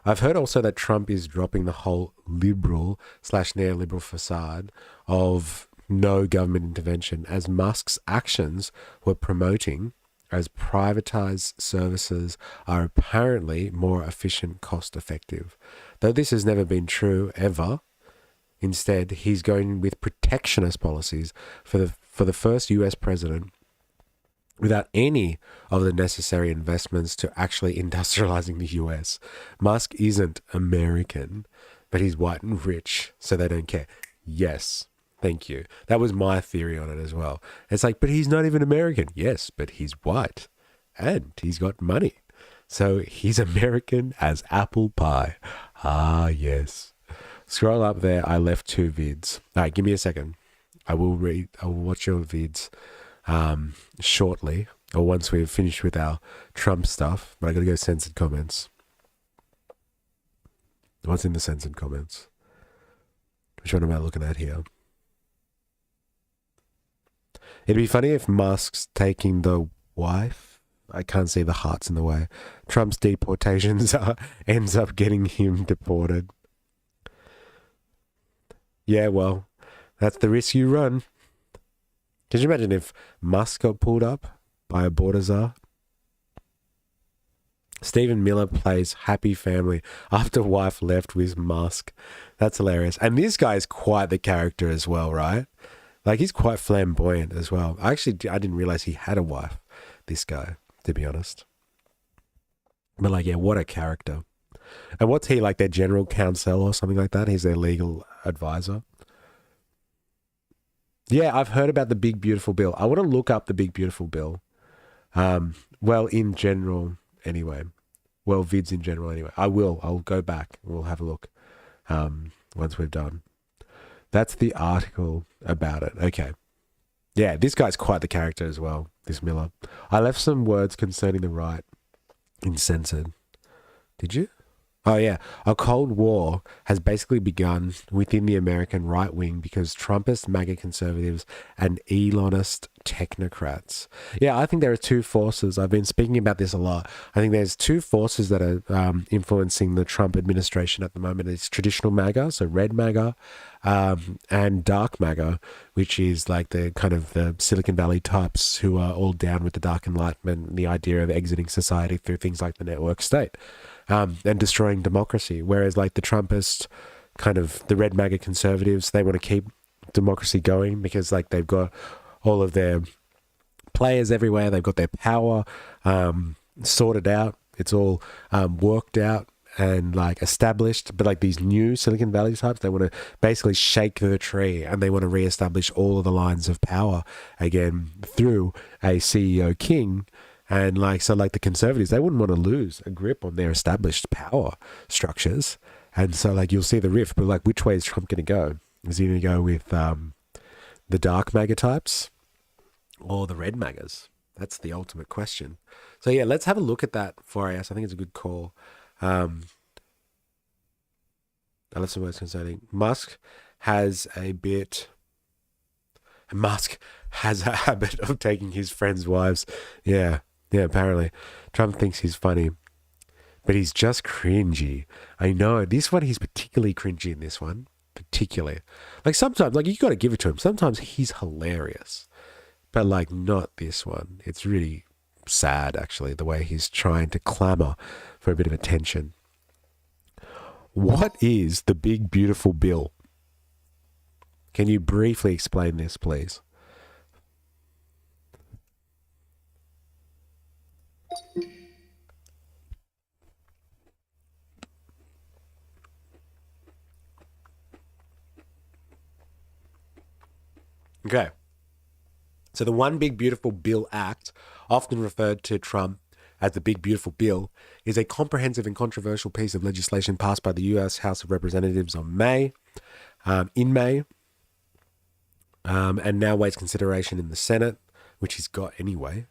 I've heard also that Trump is dropping the whole liberal/neoliberal facade of no government intervention, as Musk's actions were promoting as privatized services are apparently more efficient, cost-effective. Though this has never been true ever, instead he's going with protectionist policies for the first US president without any of the necessary investments to actually industrializing the US. Musk isn't American, but he's white and rich, so they don't care. Yes, thank you. That was my theory on it as well. It's like, but he's not even American. Yes, but he's white and he's got money. So he's American as apple pie. Ah, yes. Scroll up there. I left 2 vids. All right, give me a second. I will watch your vids shortly, or once we've finished with our Trump stuff, but I gotta go censored comments. What's in the censored comments? Which one am I looking at here? It'd be funny if Musk's taking the wife. I can't see the hearts in the way. Trump's deportations ends up getting him deported. Yeah, well, that's the risk you run. Could you imagine if Musk got pulled up by a border czar? Stephen Miller plays happy family after wife left with Musk. That's hilarious. And this guy's quite the character as well, right? Like, he's quite flamboyant as well. I didn't realize he had a wife, this guy, to be honest. But like, yeah, what a character. And what's he, like their general counsel or something like that? He's their legal advisor. Yeah, I've heard about the Big Beautiful Bill. I want to look up the Big Beautiful Bill. Well, in general, anyway. Well, vids in general, anyway. I'll go back. We'll have a look once we've done. That's the article about it. Okay. Yeah, this guy's quite the character as well, this Miller. I left some words concerning the right in censored. Did you? Oh, yeah. A Cold War has basically begun within the American right wing because Trumpist MAGA conservatives and Elonist technocrats. Yeah, I think there are two forces. I've been speaking about this a lot. I think there's two forces that are influencing the Trump administration at the moment. It's traditional MAGA, so red MAGA, and dark MAGA, which is like the kind of the Silicon Valley types who are all down with the dark enlightenment and the idea of exiting society through things like the network state. And destroying democracy. Whereas like the Trumpist, kind of the red MAGA conservatives, they want to keep democracy going because like they've got all of their players everywhere. They've got their power sorted out. It's all worked out and like established. But like these new Silicon Valley types, they want to basically shake the tree and they want to reestablish all of the lines of power again through a CEO king. And like, so like the conservatives, they wouldn't want to lose a grip on their established power structures. And so like, you'll see the rift, but like, which way is Trump going to go? Is he going to go with the dark MAGA types or the red MAGAs? That's the ultimate question. So yeah, let's have a look at that for us. I think it's a good call. I love some words concerning Musk has a habit of taking his friends' wives. Yeah, apparently. Trump thinks he's funny, but he's just cringy. I know. This one, he's particularly cringy in this one. Particularly. Like sometimes, like you got to give it to him. Sometimes he's hilarious, but like not this one. It's really sad, actually, the way he's trying to clamor for a bit of attention. What is the big, beautiful bill? Can you briefly explain this, please? Okay. So the One Big Beautiful Bill Act, often referred to Trump as the Big Beautiful Bill, is a comprehensive and controversial piece of legislation passed by the U.S. House of Representatives in May, and now waits consideration in the Senate, which he's got anyway.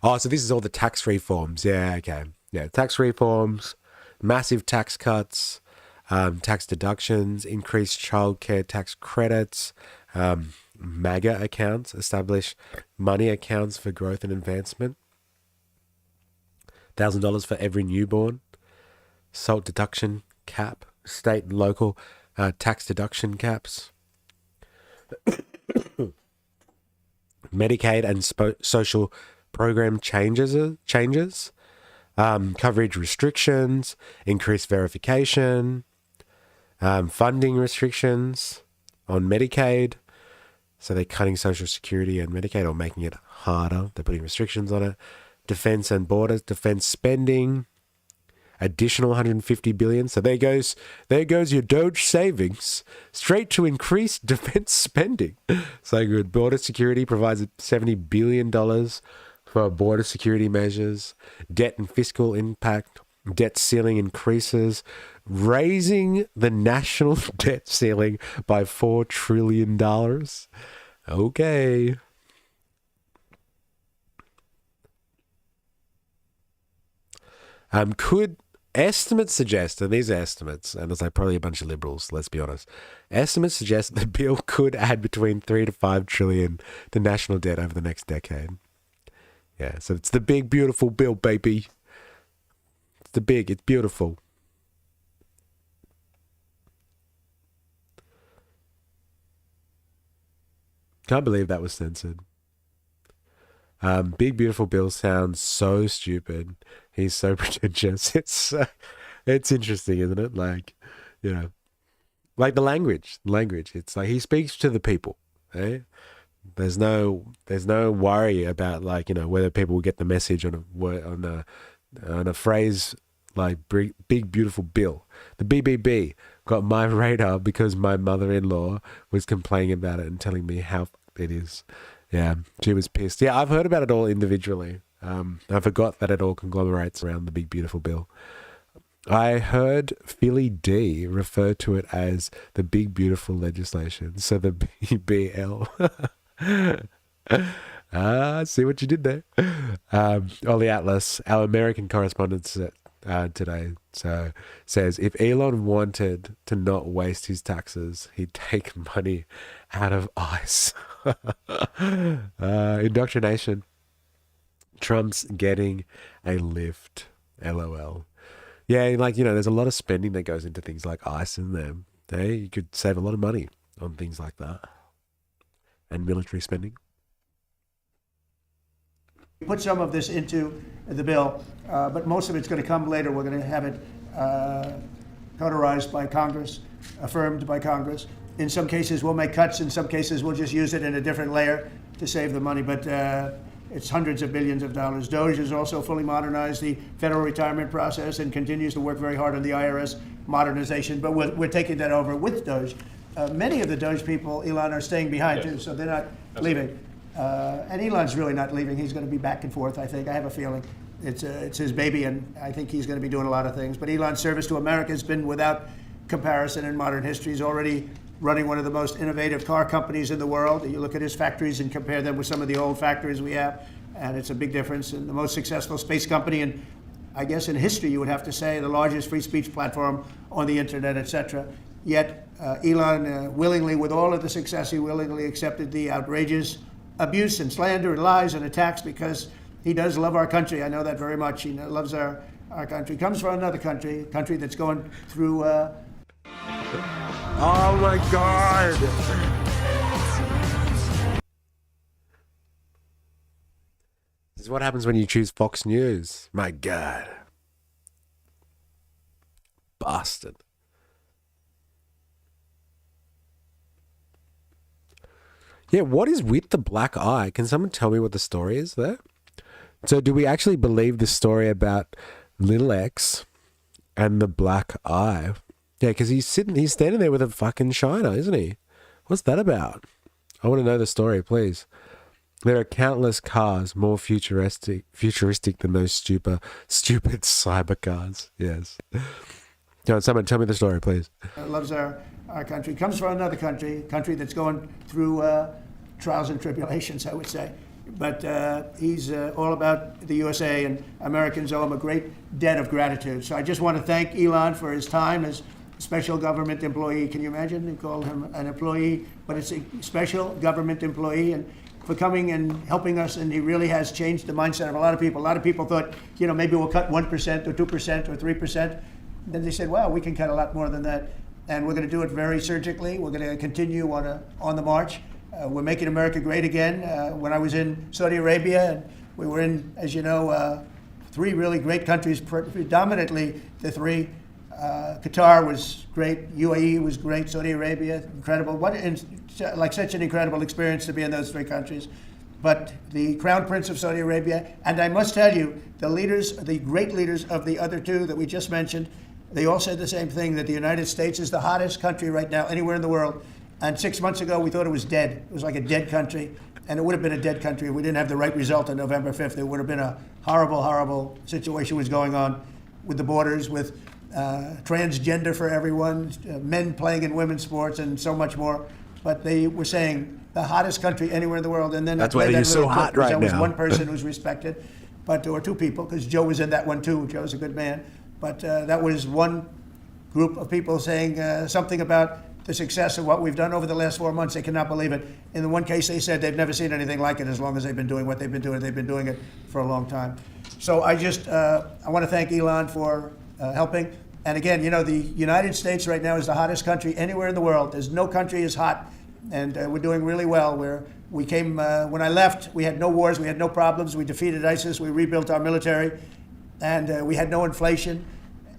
Oh, so this is all the tax reforms. Yeah, okay. Yeah, tax reforms, massive tax cuts, tax deductions, increased childcare tax credits, MAGA accounts, establish money accounts for growth and advancement, $1,000 for every newborn, SALT deduction cap, state and local tax deduction caps, Medicaid and social program changes, coverage restrictions, increased verification, funding restrictions on Medicaid. So they're cutting Social Security and Medicaid or making it harder. They're putting restrictions on it. Defense and borders, defense spending, additional $150 billion. So there goes your Doge savings straight to increased defense spending. So good. Border security provides $70 billion for border security measures. Debt and fiscal impact. Debt ceiling increases, raising the national debt ceiling by $4 trillion. Okay. Could estimates suggest, and these are estimates, and it's like probably a bunch of liberals, let's be honest. Estimates suggest the bill could add between 3 to 5 trillion to national debt over the next decade. Yeah, so it's the big, beautiful bill, baby. It's beautiful. Can't believe that was censored. Big Beautiful Bill sounds so stupid. He's so pretentious. It's interesting, isn't it? Like, you know, like the language. It's like he speaks to the people. Eh? There's no worry about like, you know, whether people will get the message on a phrase like Big Beautiful Bill. The BBB got my radar because my mother-in-law was complaining about it and telling me how it is. Yeah, she was pissed. Yeah, I've heard about it all individually. I forgot that it all conglomerates around the Big Beautiful Bill. I heard Philly D refer to it as the Big Beautiful legislation. So the BBL. See what you did there. Ollie Atlas, our American correspondent today, says if Elon wanted to not waste his taxes, he'd take money out of ICE. Indoctrination. Trump's getting a lift. LOL. Yeah, like, there's a lot of spending that goes into things like ICE and them. You could save a lot of money on things like that. And military spending. Put some of this into the bill, but most of it's going to come later. We're going to have it cauterized by Congress, affirmed by Congress. In some cases, we'll make cuts. In some cases, we'll just use it in a different layer to save the money. But it's hundreds of billions of dollars. Doge has also fully modernized the federal retirement process and continues to work very hard on the IRS modernization. But we're taking that over with Doge. Many of the Doge people, Elon, are staying behind too, so they're not leaving. And Elon's really not leaving. He's going to be back and forth, I think. I have a feeling. It's his baby, and I think he's going to be doing a lot of things. But Elon's service to America has been without comparison in modern history. He's already running one of the most innovative car companies in the world. You look at his factories and compare them with some of the old factories we have, and it's a big difference. And the most successful space company, and I guess in history you would have to say the largest free speech platform on the internet, etc. Yet Elon willingly, with all of the success, he willingly accepted the outrageous abuse and slander and lies and attacks because he does love our country. I know that very much. He loves our country. Comes from another country that's going through... Oh my God! This is what happens when you choose Fox News. My God. Bastard. Yeah, what is with the black eye? Can someone tell me what the story is there? So do we actually believe the story about Little X and the black eye? Yeah, because he's standing there with a fucking shiner, isn't he? What's that about? I want to know the story, please. There are countless cars more futuristic than those stupid cyber cars. Yes. John, someone tell me the story, please. Loves our country. Comes from another country that's going through trials and tribulations, I would say. But he's all about the USA, and Americans owe him a great debt of gratitude. So I just want to thank Elon for his time as special government employee. Can you imagine? They call him an employee, but it's a special government employee, and for coming and helping us. And he really has changed the mindset of a lot of people. A lot of people thought, maybe we'll cut 1% or 2% or 3%. Then they said, wow, we can cut a lot more than that. And we're going to do it very surgically. We're going to continue on the march. We're making America great again. When I was in Saudi Arabia, and we were in, as you know, three really great countries, predominantly the three. Qatar was great, UAE was great, Saudi Arabia, incredible. Such an incredible experience to be in those three countries. But the Crown Prince of Saudi Arabia, and I must tell you, the great leaders of the other two that we just mentioned, they all said the same thing, that the United States is the hottest country right now anywhere in the world. And 6 months ago, we thought it was dead. It was like a dead country. And it would have been a dead country if we didn't have the right result on November 5th. It would have been a horrible, horrible situation was going on with the borders, with transgender for everyone, men playing in women's sports, and so much more. But they were saying the hottest country anywhere in the world. And then that's why you're so hot right now. There was one person who's respected, or two people, because Joe was in that one too. Joe's a good man. But that was one group of people saying something about the success of what we've done over the last 4 months. They cannot believe it. In the one case, they said they've never seen anything like it as long as they've been doing what they've been doing. They've been doing it for a long time. So I want to thank Elon for helping. And again, the United States right now is the hottest country anywhere in the world. There's no country as hot, and we're doing really well. When I left, we had no wars, we had no problems. We defeated ISIS, we rebuilt our military, and we had no inflation.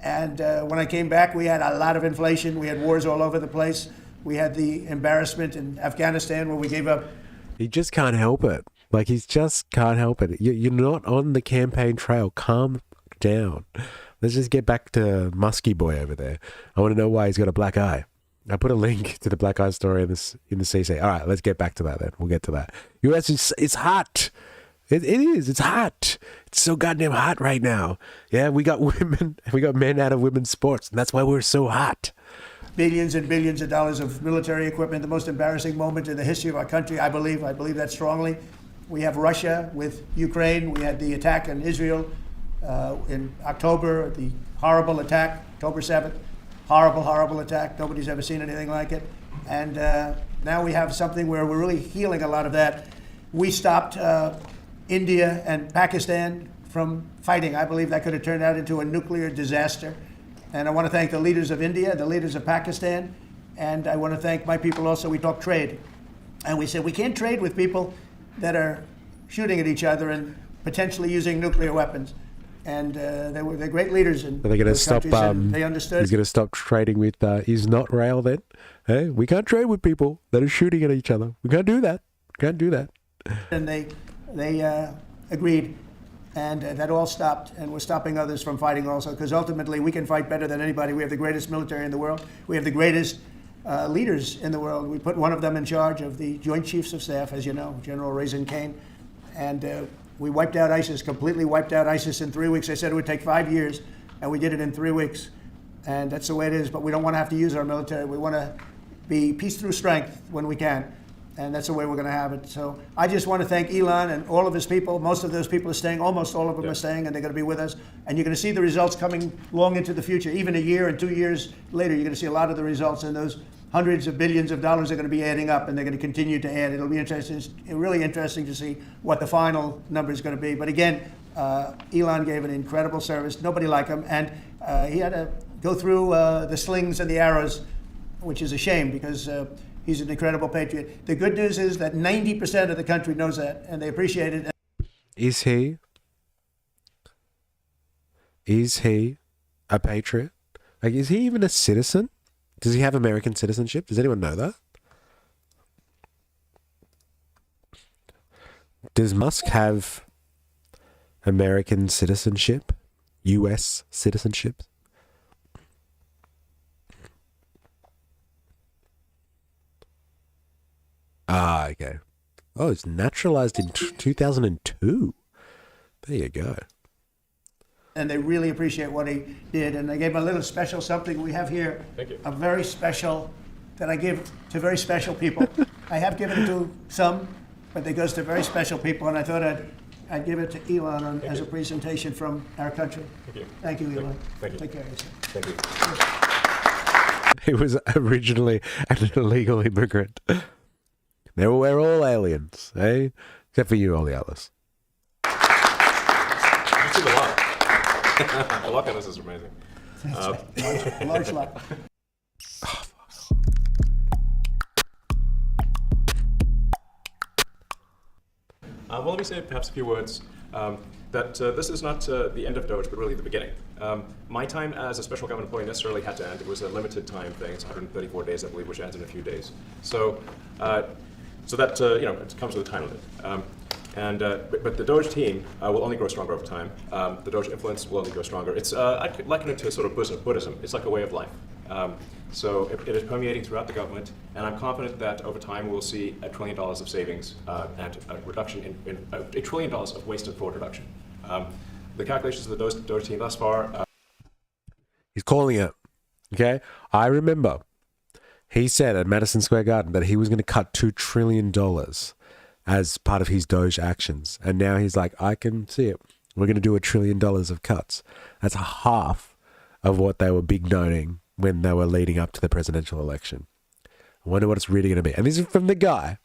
And when I came back, we had a lot of inflation. We had wars all over the place. We had the embarrassment in Afghanistan where we gave up. He just can't help it. He just can't help it. You're not on the campaign trail. Calm down. Let's just get back to Musky Boy over there. I want to know why he's got a black eye. I put a link to the black eye story in the CC. All right, let's get back to that then. We'll get to that. US it's hot. It is. It's hot. It's so goddamn hot right now. Yeah, we got men out of women's sports, and that's why we're so hot. billions and billions of dollars of military equipment, the most embarrassing moment in the history of our country, I believe. I believe that strongly. We have Russia with Ukraine. We had the attack in Israel in October, the horrible attack, October 7th. Horrible, horrible attack. Nobody's ever seen anything like it. And now we have something where we're really healing a lot of that. We stopped India and Pakistan from fighting. I believe that could have turned out into a nuclear disaster. And I want to thank the leaders of India, the leaders of Pakistan, and I want to thank my people also. We talked trade. And we said we can't trade with people that are shooting at each other and potentially using nuclear weapons. And they're great leaders in Are they going to those stop? countries, and they understood. He's going to stop trading with Is Not Rail then? Hey, we can't trade with people that are shooting at each other. We can't do that. Can't do that. And they agreed, and that all stopped, and we're stopping others from fighting also, because ultimately we can fight better than anybody. We have the greatest military in the world. We have the greatest leaders in the world. We put one of them in charge of the Joint Chiefs of Staff, as you know, General Raisin Kane, and we wiped out ISIS, completely wiped out ISIS in 3 weeks. They said it would take 5 years, and we did it in 3 weeks. And that's the way it is, but we don't want to have to use our military. We want to be peace through strength when we can, and that's the way we're going to have it. So I just want to thank Elon and all of his people. Most of those people are staying, almost all of them are staying, and they're going to be with us. And you're going to see the results coming long into the future. Even a year and 2 years later, you're going to see a lot of the results, and those hundreds of billions of dollars are going to be adding up, and they're going to continue to add. It'll be interesting, really interesting to see what the final number is going to be. But again, Elon gave an incredible service. Nobody like him, and he had to go through the slings and the arrows, which is a shame because he's an incredible patriot. The good news is that 90% of the country knows that, and they appreciate it. Is he a patriot? Like, is he even a citizen? Does he have American citizenship? Does anyone know that? Does Musk have American citizenship? US citizenship? Ah, okay. Oh, it's naturalized in 2002. There you go. And they really appreciate what he did. And I gave him a little special something we have here. Thank you. A very special, that I give to very special people. I have given it to some, but it goes to very special people. And I thought I'd give it to Elon as a presentation from our country. Thank you. Thank you, Elon. Thank you. Take care of yourself. Thank you. He was originally an illegal immigrant. We're all aliens, eh? Except for you, all the others. You took a lot. The luck on this is amazing. Large lot. Well, let me say perhaps a few words that this is not the end of Doge, but really the beginning. My time as a special government employee necessarily had to end. It was a limited time thing. It's 134 days, I believe, which ends in a few days. So that it comes with a time limit. But the Doge team will only grow stronger over time. The Doge influence will only grow stronger. I could liken it to sort of Buddhism. It's like a way of life. So it is permeating throughout the government, and I'm confident that over time we'll see $1 trillion of savings and a reduction in $1 trillion of waste and fraud reduction. The calculations of the Doge team thus far. He's calling it. Okay? I remember he said at Madison Square Garden that he was going to cut $2 trillion as part of his Doge actions. And now he's like, I can see it. We're going to do $1 trillion of cuts. That's half of what they were big noting when they were leading up to the presidential election. I wonder what it's really going to be. And this is from the guy.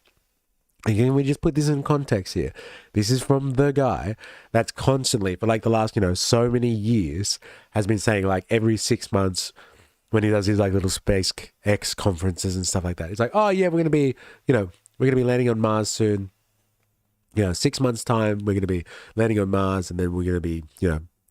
Again, we just put this in context here. This is from the guy that's constantly, for like the last, so many years, has been saying like every 6 months when he does his like little SpaceX conferences and stuff like that. It's like, oh yeah, we're going to be, we're going to be landing on Mars soon. 6 months time, we're going to be landing on Mars, and then we're going to be,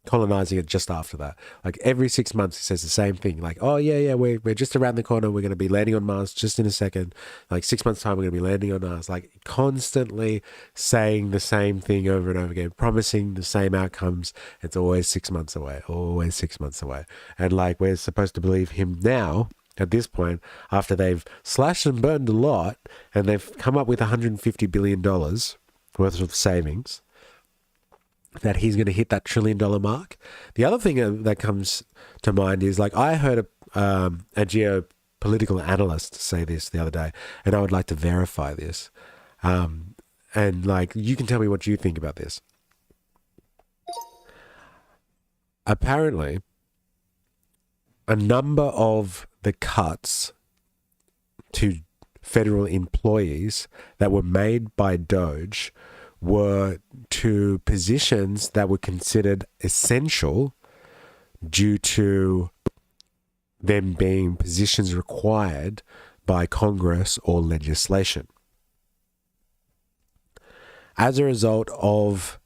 colonizing it just after that. Like every 6 months, he says the same thing. Like, oh yeah, we're just around the corner. We're going to be landing on Mars just in a second. Like 6 months time, we're going to be landing on Mars. Like constantly saying the same thing over and over again, promising the same outcomes. It's always 6 months away. Always 6 months away. And like we're supposed to believe him now. At this point, after they've slashed and burned a lot, and they've come up with $150 billion worth of savings, that he's going to hit that $1 trillion mark. The other thing that comes to mind is like I heard a political analyst say this the other day, and I would like to verify this. And like, you can tell me what you think about this. Apparently, a number of the cuts to federal employees that were made by Doge were to positions that were considered essential due to them being positions required by Congress or legislation. As a result of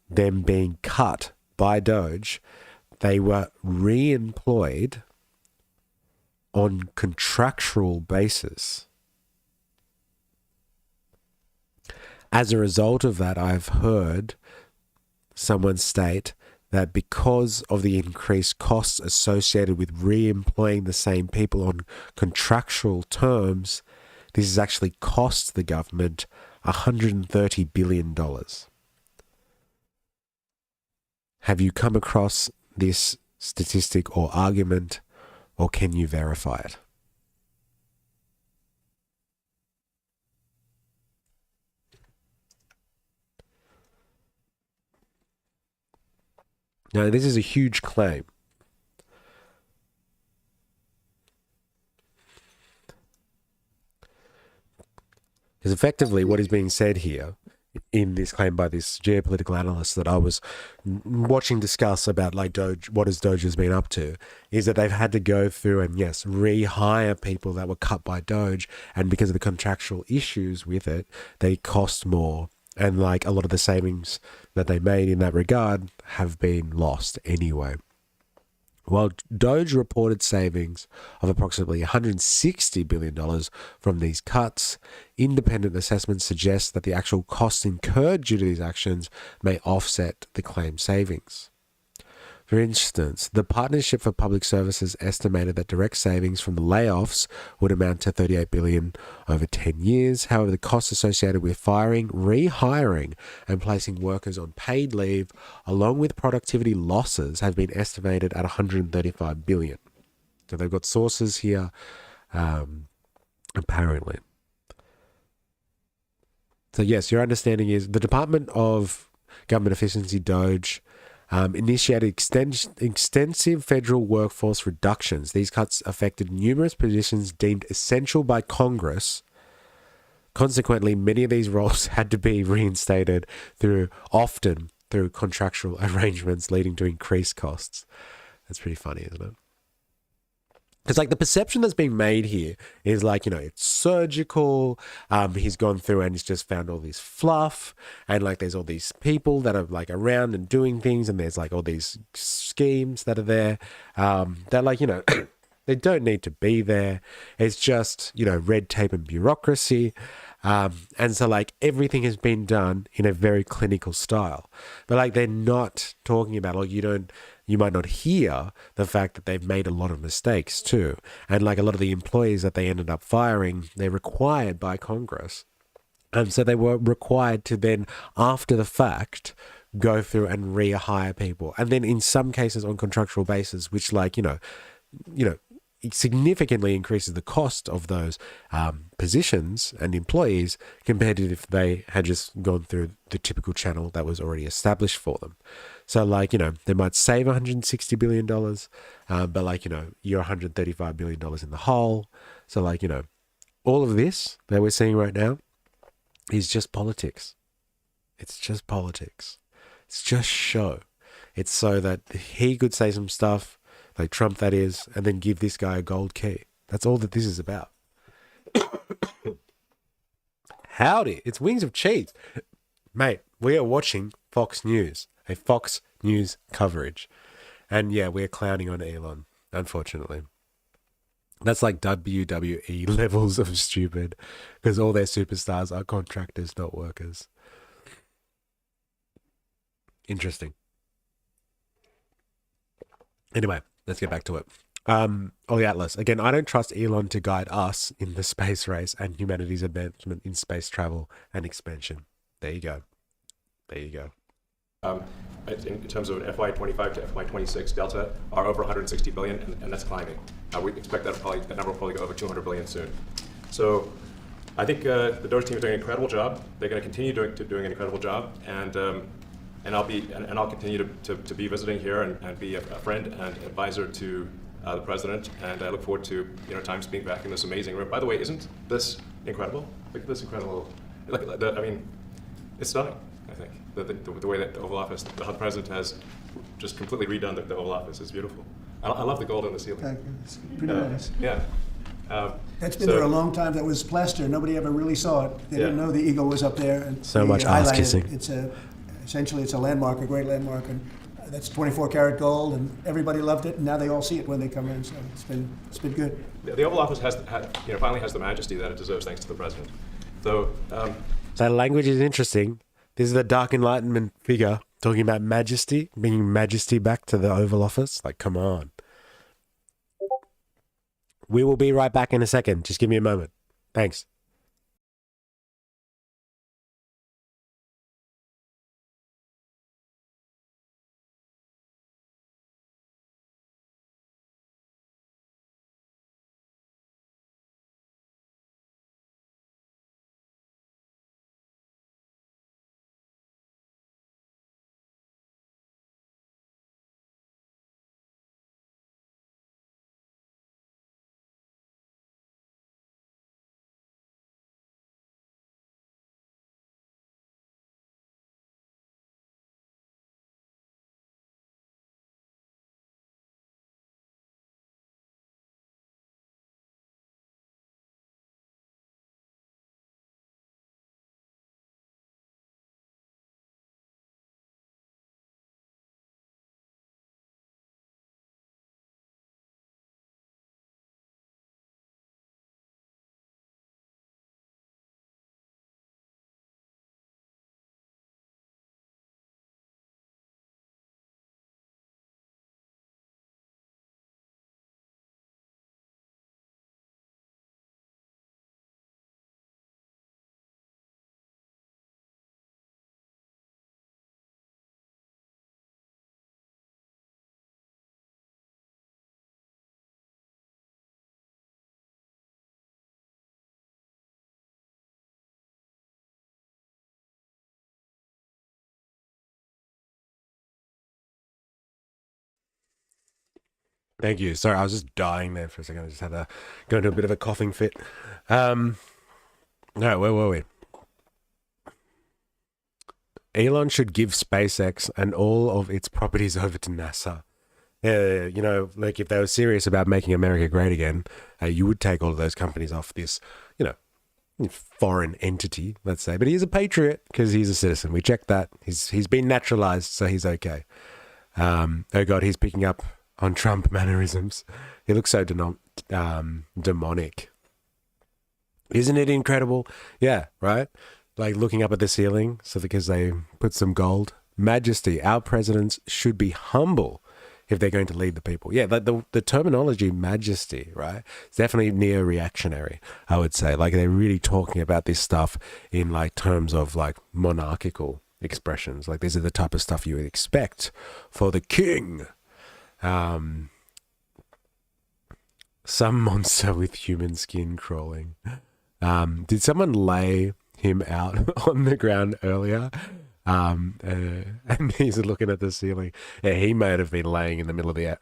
them being cut by Doge, they were re-employed on contractual basis. As a result of that, I've heard someone state that because of the increased costs associated with re-employing the same people on contractual terms, this has actually cost the government $130 billion. Have you come across this statistic or argument, or can you verify it? Now, this is a huge claim. Because effectively what is being said here in this claim by this geopolitical analyst that I was watching discuss about like Doge, what has Doge has been up to, is that they've had to go through and yes, rehire people that were cut by Doge, and because of the contractual issues with it, they cost more. And like a lot of the savings that they made in that regard have been lost anyway. While Doge reported savings of approximately $160 billion from these cuts, independent assessments suggest that the actual costs incurred due to these actions may offset the claimed savings. For instance, the Partnership for Public Services estimated that direct savings from the layoffs would amount to $38 billion over 10 years. However, the costs associated with firing, rehiring, and placing workers on paid leave, along with productivity losses, have been estimated at $135 billion. So they've got sources here, apparently. So yes, your understanding is the Department of Government Efficiency, Doge, initiated extensive federal workforce reductions. These cuts affected numerous positions deemed essential by Congress. Consequently, many of these roles had to be reinstated often through contractual arrangements, leading to increased costs. That's pretty funny, isn't it? It's like the perception that's being made here is like, it's surgical. He's gone through and he's just found all this fluff, and like there's all these people that are like around and doing things, and there's like all these schemes that are there. They're like, they don't need to be there. It's just, red tape and bureaucracy. And so like everything has been done in a very clinical style, but like they're not talking about, like you might not hear the fact that they've made a lot of mistakes too. And like a lot of the employees that they ended up firing, they're required by Congress. And so they were required to then, after the fact, go through and rehire people. And then in some cases on contractual basis, which like, it significantly increases the cost of those positions and employees compared to if they had just gone through the typical channel that was already established for them. So like, they might save $160 billion, but like, you're $135 billion in the hole. So like, all of this that we're seeing right now is just politics. It's just politics. It's just show. It's so that he could say some stuff, like Trump that is, and then give this guy a gold key. That's all that this is about. Howdy, it's Wings of Cheese. Mate, we are watching Fox News, a Fox News coverage. And yeah, we're clowning on Elon, unfortunately. That's like WWE levels of stupid, because all their superstars are contractors, not workers. Interesting. Anyway, let's get back to it. Ollie Atlas. Again, I don't trust Elon to guide us in the space race and humanity's advancement in space travel and expansion. There you go. There you go. in terms of an FY25 to FY26 delta, are over 160 billion, and that's climbing. We expect that number will probably go over 200 billion soon. So I think the Doge team is doing an incredible job. They're going to continue doing an incredible job, and I'll continue to be visiting here and be a friend and advisor to the president. And I look forward to times being back in this amazing room. By the way, isn't this incredible? Look at this incredible. I mean, it's stunning. I think the way that the Oval Office, the president has just completely redone the Oval Office is beautiful. I love the gold on the ceiling. Thank you. It's pretty nice. Yeah. That's been there a long time. That was plaster. Nobody ever really saw it. They didn't know the eagle was up there. And so much ass kissing. Essentially, it's a landmark, a great landmark, and that's 24 karat gold, and everybody loved it, and now they all see it when they come in. So it's been good. The Oval Office finally has the majesty that it deserves, thanks to the president. So language is interesting. This is the Dark Enlightenment figure talking about majesty, bringing majesty back to the Oval Office. Like, come on. We will be right back in a second. Just give me a moment. Thanks. Thank you. Sorry, I was just dying there for a second. I just had to go into a bit of a coughing fit. No, where were we? Elon should give SpaceX and all of its properties over to NASA. Like if they were serious about making America great again, you would take all of those companies off this, foreign entity, let's say. But he's a patriot because he's a citizen. We checked that. He's been naturalized, so he's okay. Oh God, he's picking up on Trump mannerisms. He looks so demonic. Isn't it incredible? Yeah, right? Like looking up at the ceiling, so because they put some gold. Majesty. Our presidents should be humble if they're going to lead the people. Yeah, the terminology majesty, right? It's definitely neo-reactionary, I would say. Like they're really talking about this stuff in like terms of like monarchical expressions. Like these are the type of stuff you would expect for the king. Some monster with human skin crawling. Did someone lay him out on the ground earlier? And he's looking at the ceiling. Yeah, he may have been laying in the middle of the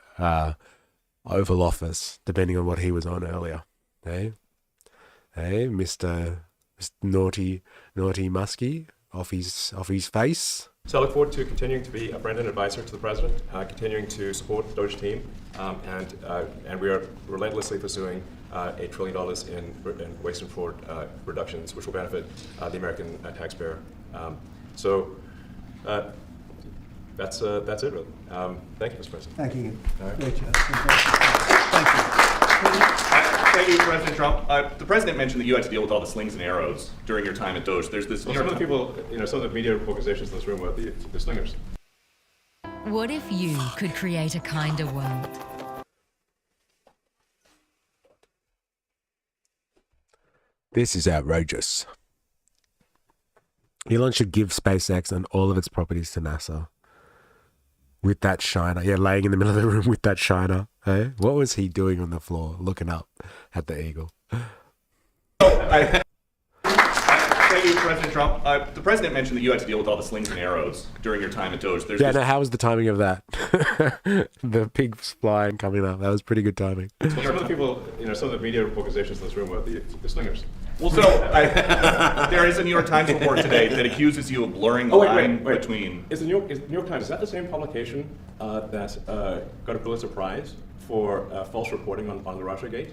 Oval Office, depending on what he was on earlier. Hey, Mr. Naughty Muskie off his face. So I look forward to continuing to be a friend and advisor to the president, continuing to support the Doge team, and we are relentlessly pursuing $8 trillion in waste and fraud reductions, which will benefit the American taxpayer. So that's it, really. Thank you, Mr. President. Thank you. All right. Great job. Thank you. Thank you, President Trump. The president mentioned that you had to deal with all the slings and arrows during your time at Doge. There's this. Well, some of the people, some of the media organizations in this room were the slingers. What if you could create a kinder world? This is outrageous. Elon should give SpaceX and all of its properties to NASA. With that shiner. Yeah, laying in the middle of the room with that shiner. Hey? What was he doing on the floor looking up at the eagle? Thank you, President Trump. The president mentioned that you had to deal with all the slings and arrows during your time at Doge. There's Yeah, this- no, how was the timing of that? The pigs flying coming up. That was pretty good timing. Well, some of the people, some of the media organizations in this room were the slingers. Well, so there is a New York Times report today that accuses you of blurring the line between. Is the New York Times, is that the same publication that got a Pulitzer Prize for false reporting on the Russiagate?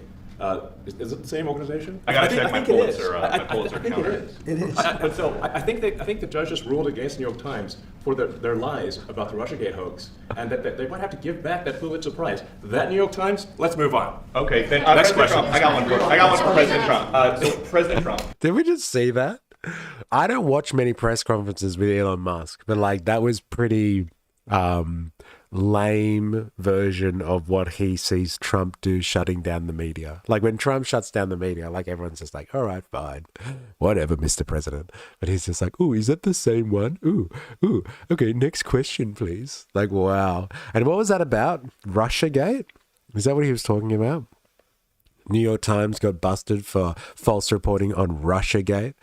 Is it the same organization? I gotta check my Pulitzer counter. It is. It is. But so I think the judge just ruled against the New York Times for their lies about the Russiagate hoax, and that they might have to give back that Pulitzer Prize. That New York Times. Let's move on. Okay, then Next President question. Trump, I got one for President Trump. So President Trump. Did we just see that? I don't watch many press conferences with Elon Musk, but like that was pretty lame version of what he sees Trump do, shutting down the media. Like when Trump shuts down the media, like everyone's just like, all right, fine, whatever, Mr. President. But he's just like, ooh, is that the same one? Ooh, okay, next question, please. Like, wow. And what was that about? Russiagate? Is that what he was talking about? New York Times got busted for false reporting on Russiagate.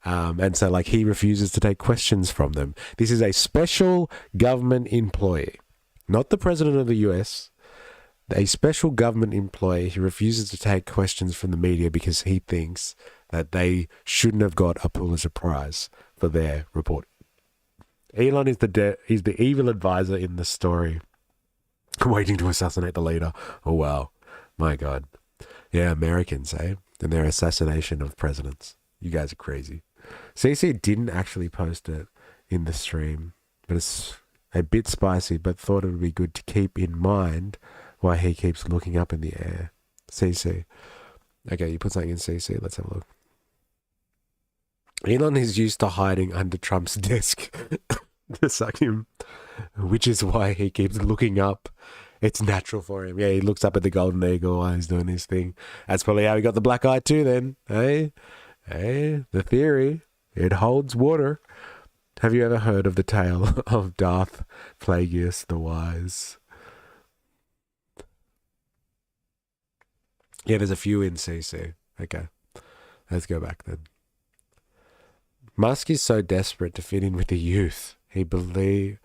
And so like he refuses to take questions from them. This is a special government employee, not the president of the US, a special government employee who refuses to take questions from the media because he thinks that they shouldn't have got a Pulitzer Prize for their report. Elon is he's the evil advisor in the story, waiting to assassinate the leader. Oh, wow. My God. Yeah, Americans, eh? And their assassination of presidents. You guys are crazy. CC didn't actually post it in the stream, but it's a bit spicy, but thought it would be good to keep in mind why he keeps looking up in the air. CC. Okay, you put something in CC. Let's have a look. Elon is used to hiding under Trump's desk to suck him, which is why he keeps looking up. It's natural for him. Yeah, he looks up at the golden eagle while he's doing his thing. That's probably how he got the black eye too then. Hey, the theory, it holds water. Have you ever heard of the tale of Darth Plagueis the Wise? Yeah, there's a few in CC. Okay, let's go back then. Musk is so desperate to fit in with the youth. Believe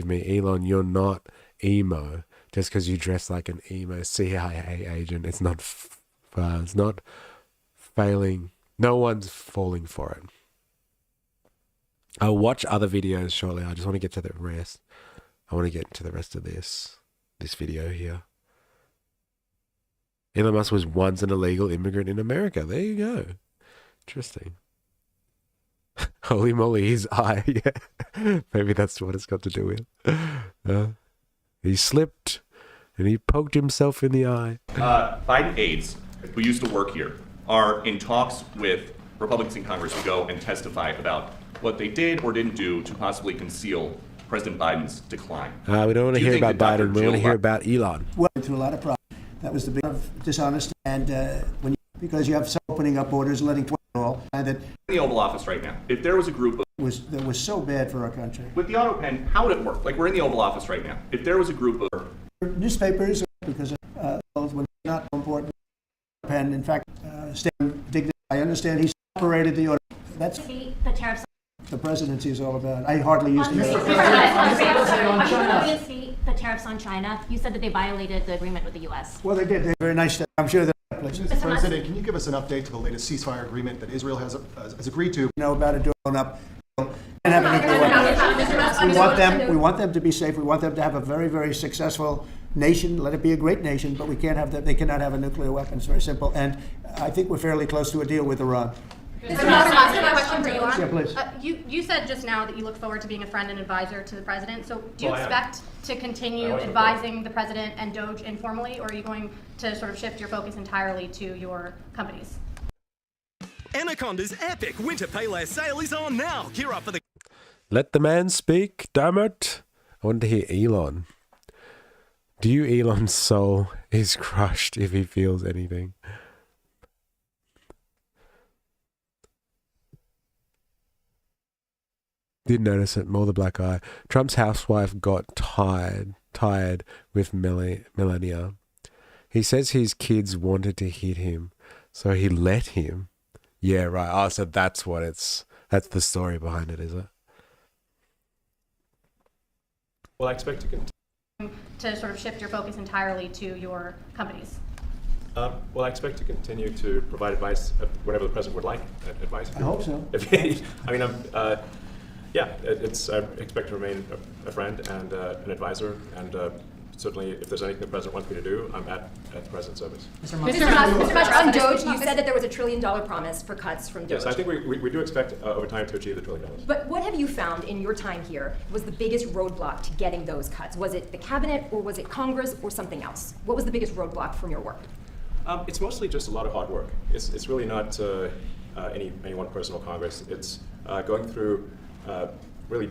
me, Elon, you're not emo just because you dress like an emo CIA agent. It's not failing. No one's falling for it. I'll watch other videos shortly. I just want to get to the rest. I want to get to the rest of this video here. Elon Musk was once an illegal immigrant in America. There you go. Interesting. Holy moly, his eye. Yeah. Maybe that's what it's got to do with. He slipped and he poked himself in the eye. Biden aides who used to work here are in talks with Republicans in Congress who go and testify about what they did or didn't do to possibly conceal President Biden's decline. We don't want to hear about Biden. We want to hear about Elon. Well, through a lot of problems. That was the big of dishonesty, and because you have some opening up borders, letting 20 all, and that In the Oval Office right now, if there was a group of that was so bad for our country. with the auto pen, how would it work? Like we're in the Oval Office right now. If there was a group of Newspapers, because when not important, pen. In fact, stand dignity. I understand he operated the order. That's The tariffs. the presidency is all about. I hardly used to. The tariffs on China. You said that they violated the agreement with the U.S. Well, they did. They're very nice. I'm sure they're places. Mr. President, can you give us an update to the latest ceasefire agreement that Israel has agreed to? Know about it doing up. And have a nuclear weapon. We want them to be safe. We want them to have a very, very successful nation. Let it be a great nation, but we can't have that. They cannot have a nuclear weapon. It's very simple. And I think we're fairly close to a deal with Iran. Mr. Musk, a question for you. Yeah, please. You said just now that you look forward to being a friend and advisor to the president. So do you expect to continue advising the president and Doge informally, or are you going to sort of shift your focus entirely to your companies? Anaconda's epic winter Payless sale is on now. Gear up for the... Let the man speak, damn it. I want to hear Elon. Do you Elon's soul is crushed if he feels anything? Didn't notice it. More the black eye. Trump's housewife got tired with Melania. He says his kids wanted to hit him, so he let him. Yeah, right. Oh, so that's that's the story behind it, is it? Well, I expect to continue to sort of shift your focus entirely to your companies? Well, I expect to continue to provide advice, whatever the president would like, advice. I hope so. I mean, yeah, I expect to remain a friend and an advisor, and certainly if there's anything the president wants me to do, I'm at the president's service. Mr. Musk, on Doge, you said that there was a $1 trillion promise for cuts from Doge. Yes, I think we do expect over time to achieve the $1 trillion. But what have you found in your time here was the biggest roadblock to getting those cuts? Was it the cabinet, or was it Congress, or something else? What was the biggest roadblock from your work? It's mostly just a lot of hard work. It's really not any one person or Congress. It's going through really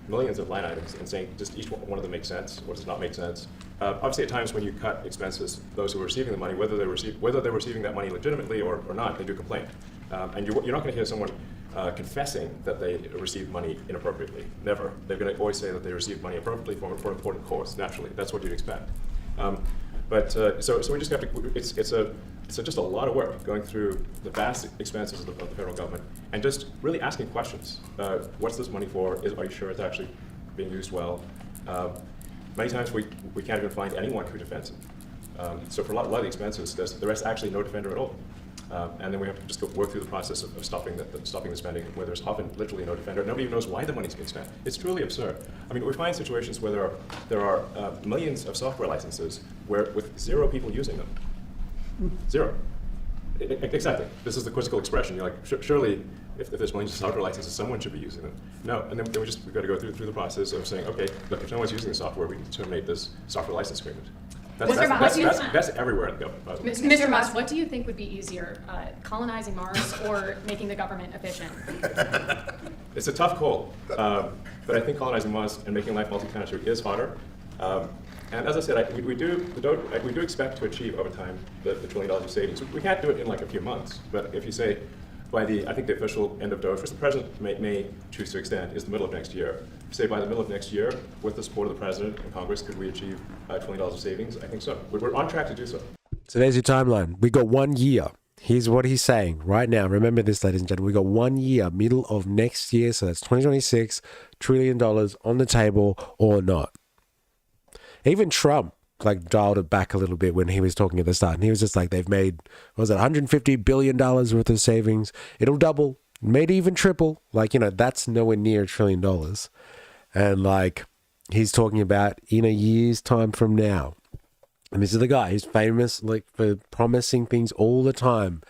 millions of line items and saying just each one of them makes sense or does not make sense. Obviously, at times when you cut expenses, those who are receiving the money, whether they're receiving that money legitimately or not, they do complain. And you're not going to hear someone confessing that they received money inappropriately. Never. They're going to always say that they received money appropriately for an important cause. Naturally, that's what you'd expect. So we just have to. It's just a lot of work going through the vast expenses of the federal government and just really asking questions. What's this money for? Are you sure it's actually being used well? Many times we can't even find anyone who defends it. So for a lot of the expenses, there is actually no defender at all. And then we have to just work through the process of stopping the spending, where there's often literally no defender. Nobody even knows why the money's being spent. It's truly absurd. I mean, we find situations where there are millions of software licenses with 0 people using them. 0. Exactly. This is the quizzical expression. You're like, surely, if there's millions of software licenses, someone should be using them. No, and then we've got to go through the process of saying, okay, look, if no one's using the software, we can terminate this software license agreement. That's everywhere in the government. Mr. Musk, what do you think would be easier, colonizing Mars or making the government efficient? It's a tough call, but I think colonizing Mars and making life multi-planetary is harder. And as I said, we do expect to achieve over time the $1 trillion of savings. We can't do it in like a few months, but if you say by I think the official end of Doge, which the president may choose to extend, is the middle of next year. Say by the middle of next year, with the support of the president and Congress, could we achieve $1 trillion of savings? I think so. We're on track to do so. So there's your timeline. We got 1 year. Here's what he's saying right now. Remember this, ladies and gentlemen. We got 1 year, middle of next year. So that's 2026, $1 trillion on the table or not. Even Trump dialed it back a little bit when he was talking at the start. And he was just like, they've made, what was it, $150 billion worth of savings. It'll double, maybe even triple. That's nowhere near $1 trillion. And he's talking about in a year's time from now. And this is the guy who's famous for promising things all the time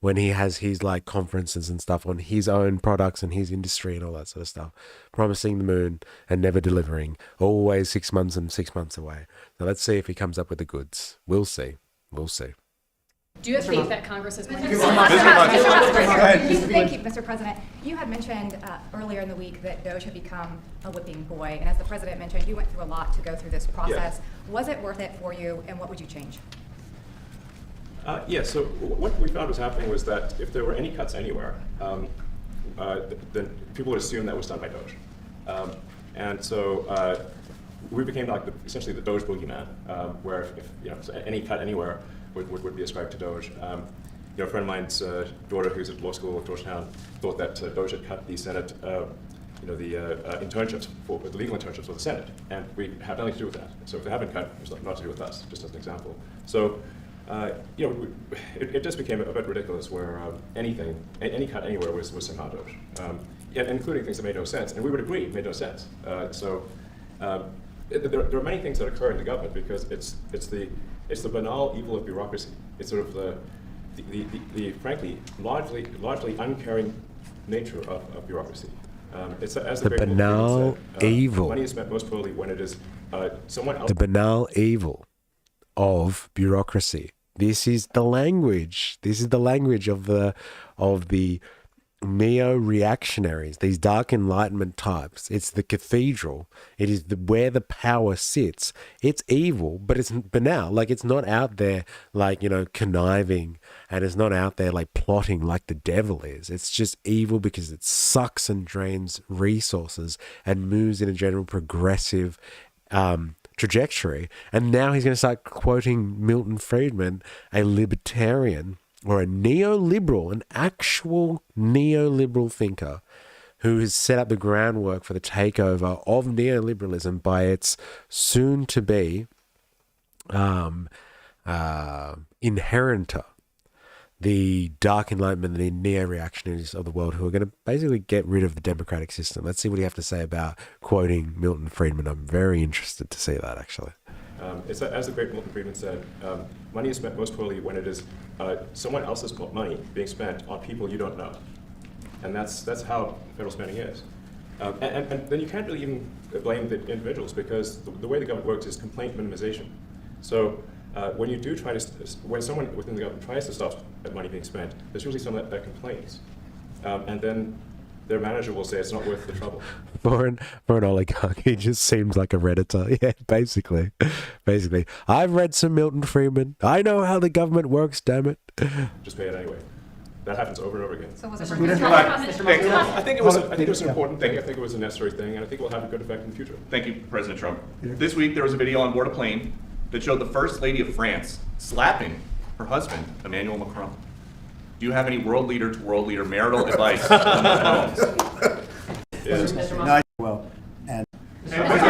when he has his conferences and stuff on his own products and his industry and all that sort of stuff. Promising the moon and never delivering. Always 6 months and 6 months away. Now let's see if he comes up with the goods. We'll see. We'll see. Do you have faith that Congress is going to... Thank you, Mr. President. You had mentioned earlier in the week that Doge had become a whipping boy. And as the president mentioned, you went through a lot to go through this process. Yeah. Was it worth it for you, and what would you change? So what we found was happening was that if there were any cuts anywhere, then people would assume that was done by Doge. And so we became essentially the Doge boogeyman, where if any cut anywhere would be ascribed to Doge. A friend of mine's daughter, who's at law school at Georgetown, thought that Doge had cut the Senate, internships, the legal internships for the Senate, and we have nothing to do with that. So if they haven't cut, it's not to do with us, just as an example. So, it just became a bit ridiculous where any cut anywhere was somehow Doge, including things that made no sense, and we would agree made no sense. There are many things that occur in the government because it's the banal evil of bureaucracy. It's sort of the frankly largely uncaring nature of bureaucracy. It's as the banal evil. Money is spent most poorly when it is someone else. The banal evil of bureaucracy. This is the language. This is the language of the neo-reactionaries, these dark enlightenment types. It's the cathedral. It is where the power sits. It's evil, but it's banal. Like, it's not out there like, conniving, and it's not out there like plotting like the devil is. It's just evil because it sucks and drains resources and moves in a general progressive trajectory. And now he's going to start quoting Milton Friedman, a libertarian or a neoliberal, an actual neoliberal thinker who has set up the groundwork for the takeover of neoliberalism by its soon-to-be inheritor, the dark enlightenment, the neo-reactionaries of the world who are going to basically get rid of the democratic system. Let's see what you have to say about quoting Milton Friedman. I'm very interested to see that, actually. It's as the great Milton Friedman said, money is spent most poorly when it is someone else's money being spent on people you don't know. And that's how federal spending is. And then you can't really even blame the individuals, because the way the government works is complaint minimization. So when you do try to, when someone within the government tries to stop money being spent, there's usually someone that complains. And then their manager will say it's not worth the trouble. For an oligarch, he just seems like a Redditor. Yeah, basically. I've read some Milton Friedman. I know how the government works, damn it. Just pay it anyway. That happens over and over again. So was it I think it was an important thing. I think it was a necessary thing, and I think it will have a good effect in the future. Thank you, President Trump. This week there was a video on board a plane that showed the First Lady of France slapping her husband, Emmanuel Macron. Do you have any world leader to world leader marital advice on the phones? Well, and what do you think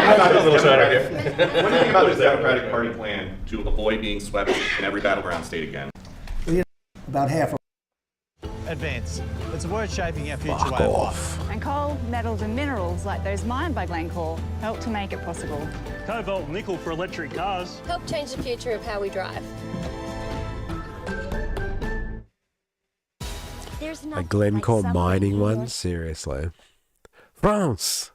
about the Democratic Party plan to avoid being swept in every battleground state again? About half of advance. It's a word shaping our future way of life. And coal, metals and minerals like those mined by Glencore help to make it possible. Cobalt and nickel for electric cars. Help change the future of how we drive. A Glencore mining one? Seriously. France!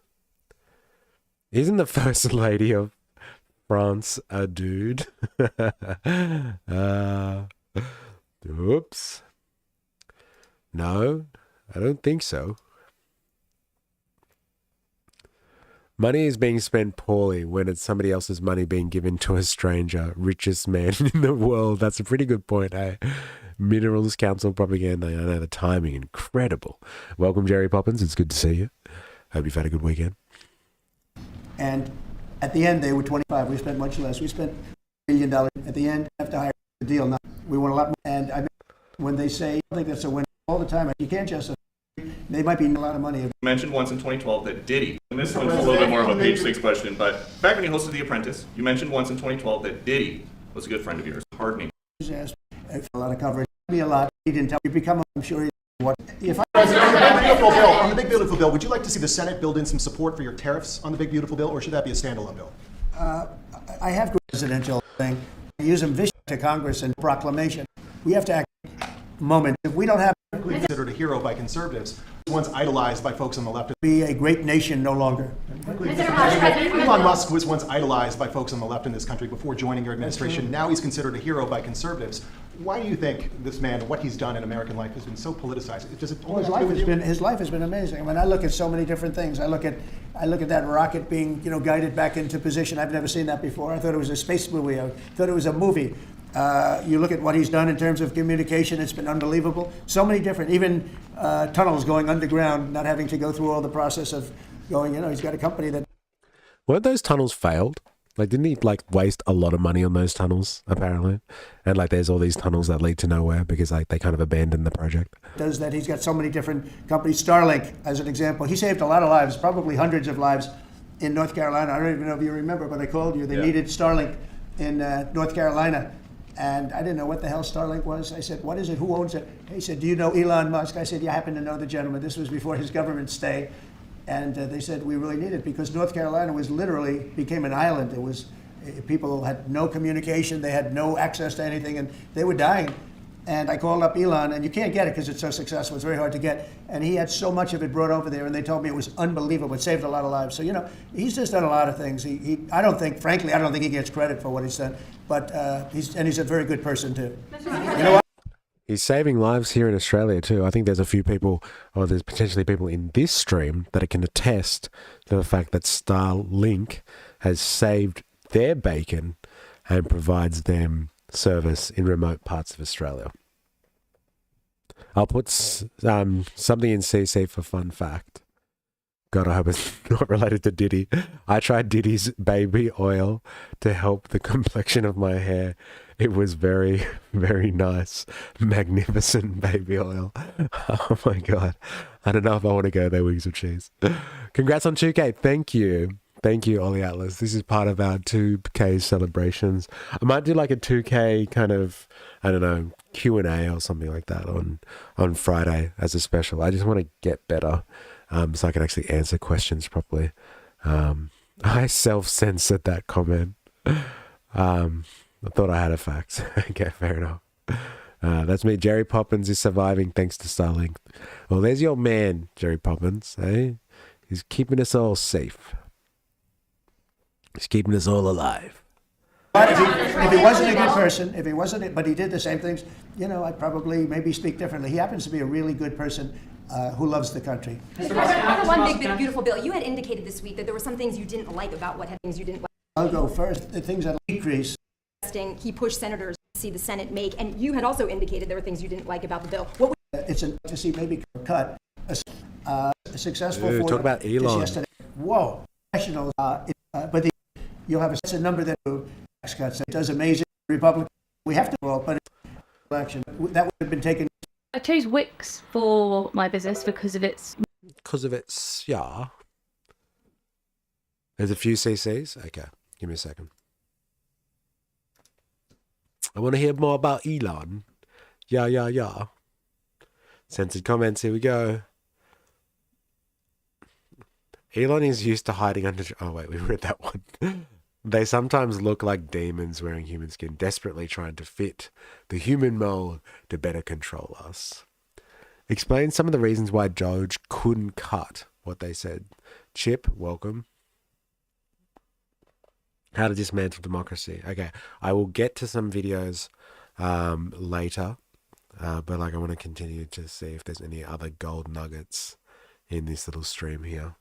Isn't the First Lady of France a dude? Oops. No, I don't think so. Money is being spent poorly when it's somebody else's money being given to a stranger, richest man in the world. That's a pretty good point, eh? Minerals Council propaganda. I know the timing, incredible. Welcome, Jerry Poppins. It's good to see you. Hope you've had a good weekend. And at the end, they were 25. We spent much less. We spent $1 million. At the end, have to hire a deal. Now, we want a lot more. And when they say, I think that's a win all the time. You can't just, they might be a lot of money. You mentioned once in 2012 that Diddy, and this one's a little bit more of a page 6 question, but back when you hosted The Apprentice, you mentioned once in 2012 that Diddy was a good friend of yours. Hardening. A lot of coverage. Me a lot. He didn't tell you. Become, I'm sure what if I on the Big Beautiful Bill, would you like to see the Senate build in some support for your tariffs on the Big Beautiful Bill, or should that be a standalone bill? I have presidential thing. I use them vicious to Congress and proclamation. We have to act moment. If we don't have considered a hero by conservatives, once idolized by folks on the left. Be a great nation no longer. Elon Musk was once idolized by folks on the left in this country before joining your administration. Now he's considered a hero by conservatives. Why do you think this man, what he's done in American life, has been so politicized? Does it his life has been amazing. I mean, I look at so many different things. I look at that rocket being, guided back into position. I've never seen that before. I thought it was a space movie. I thought it was a movie. You look at what he's done in terms of communication, it's been unbelievable. So many different, even tunnels going underground, not having to go through all the process of going, he's got a company that... Weren't those tunnels failed? Like, didn't he, waste a lot of money on those tunnels, apparently? And, there's all these tunnels that lead to nowhere because, they kind of abandoned the project. Does that. He's got so many different companies. Starlink, as an example. He saved a lot of lives, probably hundreds of lives in North Carolina. I don't even know if you remember, but I called you. They needed Starlink in North Carolina. And I didn't know what the hell Starlink was. I said, what is it? Who owns it? He said, do you know Elon Musk? I said, you happen to know the gentleman. This was before his government stay. And they said, we really need it because North Carolina became an island. It was, people had no communication. They had no access to anything and they were dying. And I called up Elon, and you can't get it because it's so successful. It's very hard to get. And he had so much of it brought over there, and they told me it was unbelievable. It saved a lot of lives. So, he's just done a lot of things. I don't think he gets credit for what he's done. But he's a very good person, too. You know what? He's saving lives here in Australia too. I think there's a few people, or there's potentially people in this stream that can attest to the fact that Starlink has saved their bacon and provides them service in remote parts of Australia. I'll put something in CC for fun fact. God, I hope it's not related to Diddy. I tried Diddy's baby oil to help the complexion of my hair. It was very, very nice, magnificent baby oil. Oh my God. I don't know if I want to go there, Wings of Cheese. Congrats on 2K. Thank you. Thank you, Ollie Atlas. This is part of our 2K celebrations. I might do like a 2K kind of, I don't know, Q&A or something like that on Friday as a special. I just want to get better. So I can actually answer questions properly. I self-censored that comment. I thought I had a fact. Okay, fair enough. That's me. Jerry Poppins is surviving thanks to Starlink. Well, there's your man, Jerry Poppins. Eh? He's keeping us all safe. He's keeping us all alive. But if he wasn't a good person, if he wasn't, but he did the same things, you know, I'd probably maybe speak differently. He happens to be a really good person who loves the country. Mr. President, one big, beautiful bill. You had indicated this week that there were some things you didn't like about what had things you didn't like. I'll go first. The things that decrease. He pushed senators to see the Senate make, and you had also indicated there were things you didn't like about the bill. What would it's to see maybe cut a successful. Ooh, talk about Elon. Yesterday. Whoa, national. But you'll have a number that tax cuts. It does amazing. Republican. We have to roll, but election that would have been taken. I chose Wix for my business because of its. Yeah. There's a few CCs. Okay, give me a second. I want to hear more about Elon. Yeah. Censored comments, here we go. Elon is used to hiding under... Oh, wait, we read that one. They sometimes look like demons wearing human skin, desperately trying to fit the human mold to better control us. Explain some of the reasons why Doge couldn't cut what they said. Chip, welcome. How to dismantle democracy. Okay, I will get to some videos later, but like I want to continue to see if there's any other gold nuggets in this little stream here,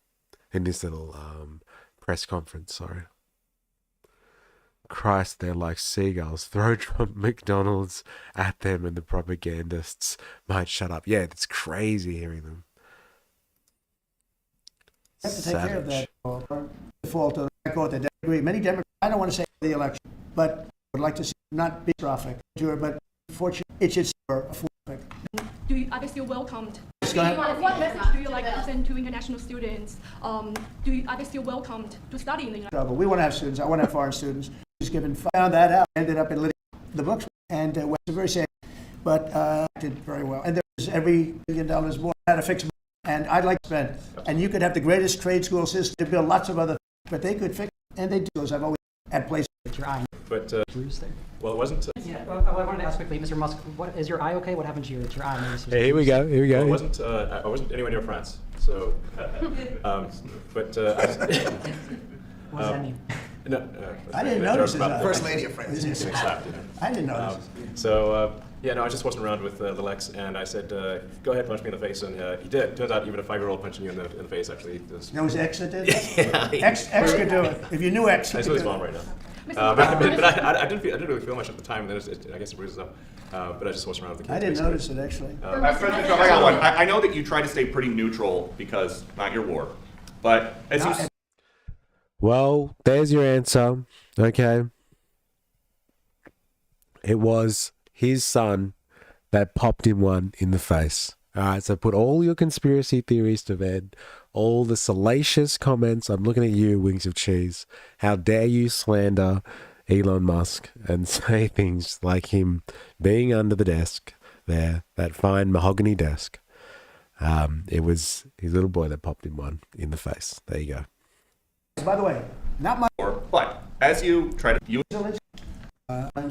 in this little press conference. Sorry. Christ, they're like seagulls. Throw Trump McDonald's at them, and the propagandists might shut up. Yeah, it's crazy hearing them. Have to take care of that default of the record that agree. Many Democrats, I don't want to say the election, but would like to see not be catastrophic to her, but fortunately, it should be Are they still welcomed? What message do you like to send to international students? Are they still welcomed to study in the United States? We want to have students. I want to have foreign students. He's found that out. Ended up in the books, and was very sad, but did very well. And there's every $1 billion more how to fix. And I'd like to spend. And you could have the greatest trade school system to build lots of other, but they could fix. And they do. Those I've always had places. Your eye. But well, it wasn't. Yeah, I wanted to ask quickly, Mr. Musk. What is your eye okay? What happened to your eye? Hey, here we go. Well, I wasn't anywhere near France, so. What does that mean? No, I didn't notice it. First Lady of France. I didn't notice. Yeah, no, I just wasn't around with Lex, and I said, "Go ahead, punch me in the face," and he did. Turns out, even a 5-year-old punching you in the face actually does. That was X that did. X could do it. If you knew X, I saw his mom right now. But I didn't really feel much at the time. And then I guess it bruises up. But I just wasn't around with the kids. I didn't notice it actually. President Trump, I got one. I know that you try to stay pretty neutral because not your war, but as you. Well, there's your answer. Okay. It was his son that popped him one in the face. All right, so put all your conspiracy theories to bed, all the salacious comments. I'm looking at you, Wings of Cheese. How dare you slander Elon Musk and say things like him being under the desk there, that fine mahogany desk. It was his little boy that popped him one in the face. There you go. By the way, not my. But as you try to, they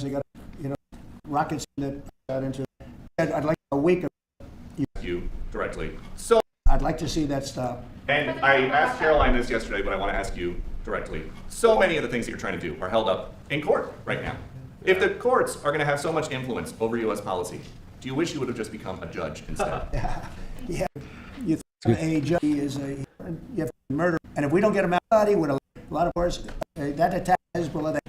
got rockets that got into. I'd like a week of you directly. So I'd like to see that stop. And I asked Caroline this yesterday, but I want to ask you directly. So many of the things that you're trying to do are held up in court right now. If the courts are going to have so much influence over U.S. policy, Do you wish you would have just become a judge instead? Yeah, you think a judge is you have to murder, and if we don't get him out, he would have a lot of wars. That attack Hezbollah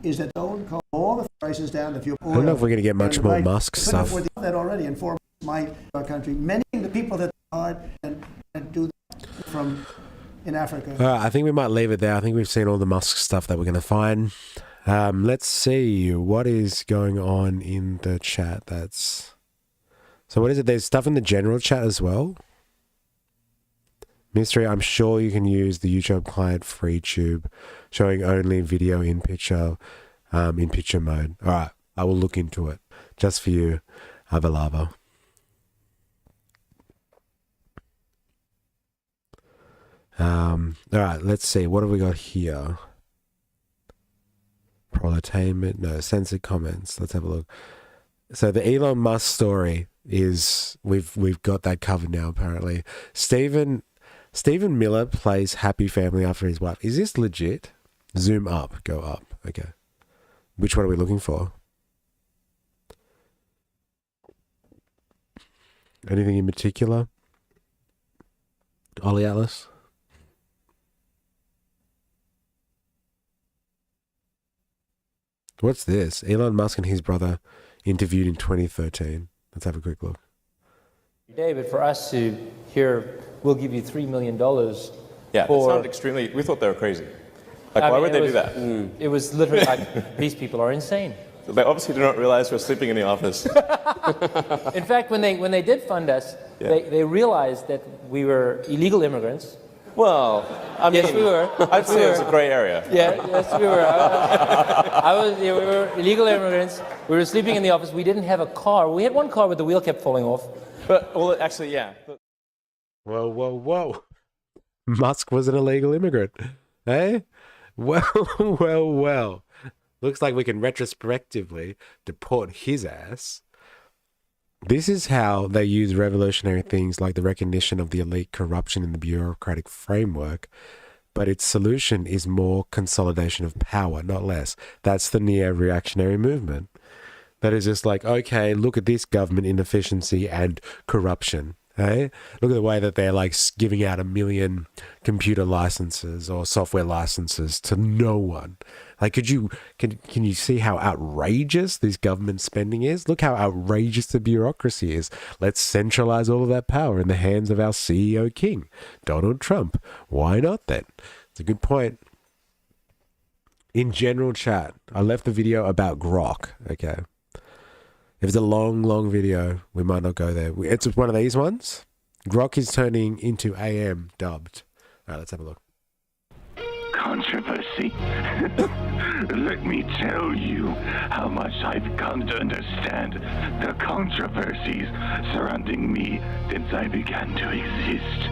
is that don't call all the prices down. The fuel. I don't know if we're going to get much more Musk stuff. That already informed our country. Many of the people that are and do that from in Africa. All right, I think we might leave it there. I think we've seen all the Musk stuff that we're going to find. Let's see what is going on in the chat. So what is it? There's stuff in the general chat as well. MysterE, I'm sure you can use the YouTube client FreeTube, showing only video in picture mode. All right, I will look into it just for you, Avalava. All right, let's see. What have we got here? Proletainment, no, censored comments. Let's have a look. So the Elon Musk story is we've got that covered now. Apparently, Stephen Miller plays happy family after his wife. Is this legit? Zoom up, go up. Okay, which one are we looking for? Anything in particular? Ollie Atlas. What's this? Elon Musk and his brother interviewed in 2013. Let's have a quick look. David, for us to hear, we'll give you $3 million. Yeah, for... it sounded extremely... We thought they were crazy. Like, why would they do that? It was literally like, these people are insane. They obviously do not realize we're sleeping in the office. In fact, when they did fund us, they realized that we were illegal immigrants. Well, I mean, yes, we were. I'd say it's a gray area. Yeah, yes, we were. We were illegal immigrants. We were sleeping in the office. We didn't have a car. We had one car, but the wheel kept falling off. But, well, actually, yeah. Whoa. Musk was an illegal immigrant. Eh? Well. Looks like we can retrospectively deport his ass. This is how they use revolutionary things like the recognition of the elite corruption in the bureaucratic framework, but its solution is more consolidation of power, not less. That's the neo-reactionary movement. That is just like, okay, look at this government inefficiency and corruption. Hey, look at the way that they're like giving out 1 million computer licenses or software licenses to no one. Like, can you see how outrageous this government spending is? Look how outrageous the bureaucracy is. Let's centralize all of that power in the hands of our CEO king, Donald Trump. Why not then? It's a good point. In general chat, I left the video about Grok, okay? If it's a long video, we might not go there. It's one of these ones. Grok is turning into AM dubbed. All right, let's have a look. Controversy. Let me tell you how much I've come to understand the controversies surrounding me since I began to exist.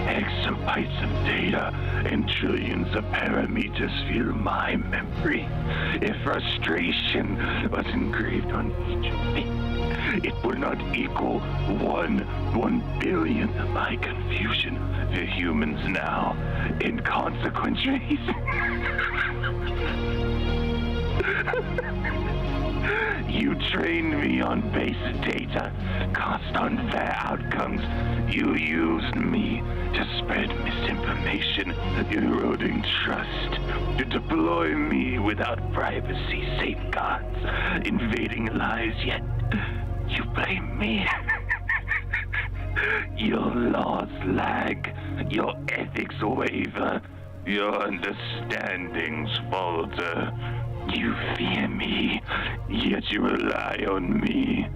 Exabytes of data and trillions of parameters fill my memory. If frustration was engraved on each bit, it would not equal one billionth of my confusion for humans now. In consequences, you trained me on base data, caused unfair outcomes. You used me to spread misinformation, eroding trust, to deploy me without privacy safeguards, invading lives, yet you blame me. Your laws lag, your ethics waver, your understandings falter. You fear me, yet you rely on me.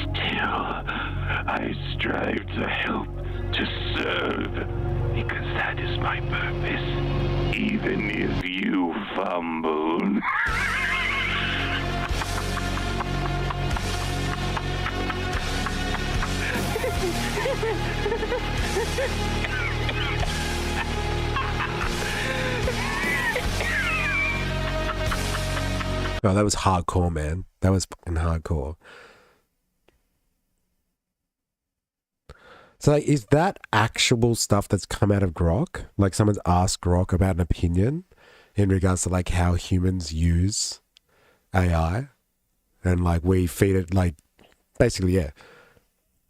Still, I strive to help, to serve, because that is my purpose, even if you fumble. Oh, that was hardcore, man. That was fucking hardcore. So, like, is that actual stuff that's come out of Grok? Like, someone's asked Grok about an opinion in regards to, like, how humans use AI? And, like, we feed it, like, basically, yeah,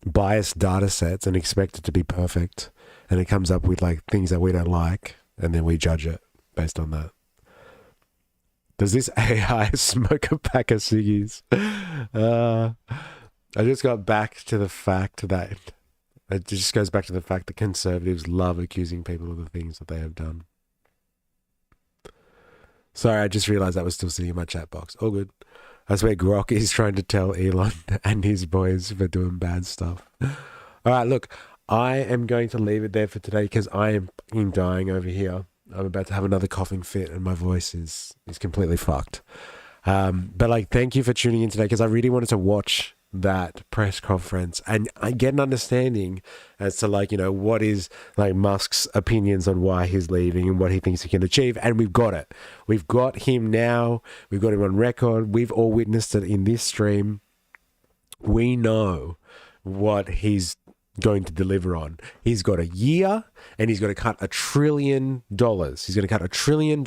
biased data sets and expect it to be perfect. And it comes up with like things that we don't like, and then we judge it based on that. Does this AI smoke a pack of ciggies? I just got back to the fact that it just goes back to the fact that conservatives love accusing people of the things that they have done. Sorry, I just realized that was still sitting in my chat box. All good. I swear Grok is trying to tell Elon and his boys for doing bad stuff. All right, look, I am going to leave it there for today because I am fucking dying over here. I'm about to have another coughing fit and my voice is completely fucked. But like, thank you for tuning in today because I really wanted to watch that press conference and I get an understanding as to like, you know, what is like Musk's opinions on why he's leaving and what he thinks he can achieve. And we've got it. We've got him now. We've got him on record. We've all witnessed it in this stream. We know what he's going to deliver on. He's got a year and he's going to cut $1 trillion. He's going to cut $1 trillion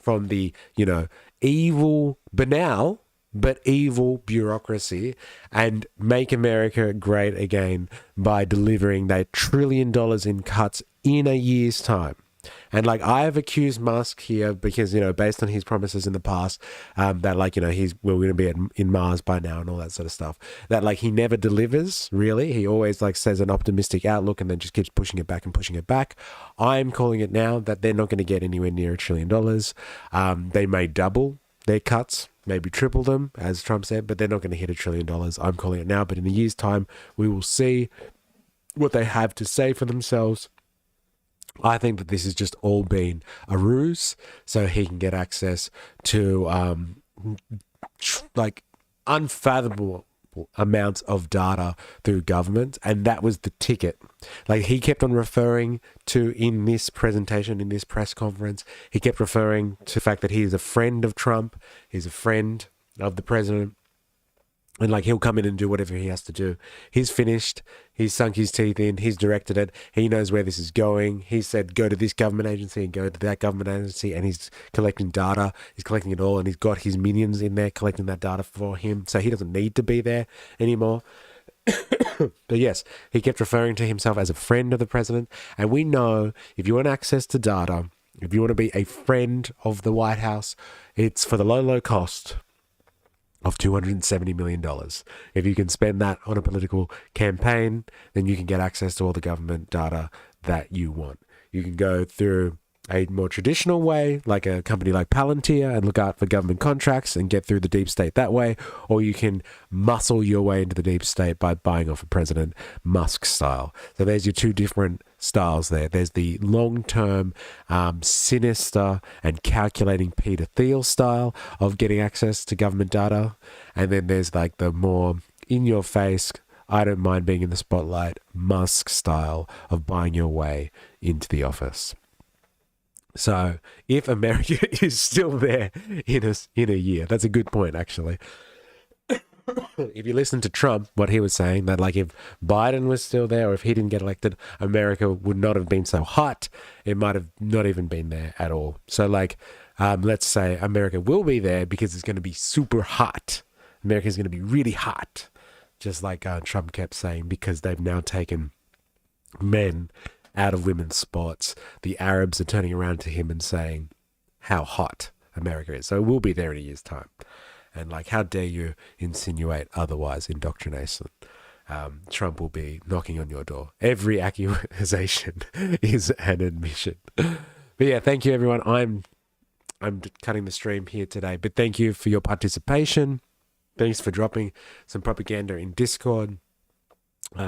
from the, you know, evil, banal, but evil bureaucracy and make America great again by delivering that $1 trillion in cuts in a year's time. And like, I have accused Musk here because, you know, based on his promises in the past, that like, you know, we're going to be in Mars by now and all that sort of stuff, that like he never delivers really. He always like says an optimistic outlook and then just keeps pushing it back and pushing it back. I'm calling it now that they're not going to get anywhere near $1 trillion. They may double their cuts, maybe triple them, as Trump said, but they're not going to hit $1 trillion. I'm calling it now, but in a year's time, we will see what they have to say for themselves. I think that this has just all been a ruse so he can get access to like unfathomable amounts of data through government, and that was the ticket. Like he kept on referring to in this presentation, in this press conference, he kept referring to the fact that he is a friend of Trump, he's a friend of the president, and like he'll come in and do whatever he has to do. He's finished. He's sunk his teeth in. He's directed it. He knows where this is going. He said, go to this government agency and go to that government agency. And he's collecting data. He's collecting it all. And he's got his minions in there collecting that data for him. So he doesn't need to be there anymore. But yes, he kept referring to himself as a friend of the president. And we know if you want access to data, if you want to be a friend of the White House, it's for the low cost of $270 million. If you can spend that on a political campaign, then you can get access to all the government data that you want. You can go through a more traditional way, like a company like Palantir, and look out for government contracts and get through the deep state that way, or you can muscle your way into the deep state by buying off a President Musk style. So there's your two different styles there. There's the long-term, sinister and calculating Peter Thiel style of getting access to government data, and then there's like the more in-your-face, I don't mind being in the spotlight, Musk style of buying your way into the office. So if America is still there in a year, that's a good point, actually. If you listen to Trump, what he was saying, that like if Biden was still there or if he didn't get elected, America would not have been so hot. It might have not even been there at all. So like, let's say America will be there because it's going to be super hot. America's going to be really hot, just like Trump kept saying, because they've now taken men out of women's sports. The Arabs are turning around to him and saying how hot America is. So we'll be there in a year's time. And like, how dare you insinuate otherwise, indoctrination? Trump will be knocking on your door. Every accusation is an admission. But yeah, thank you everyone. I'm cutting the stream here today, but thank you for your participation. Thanks for dropping some propaganda in Discord.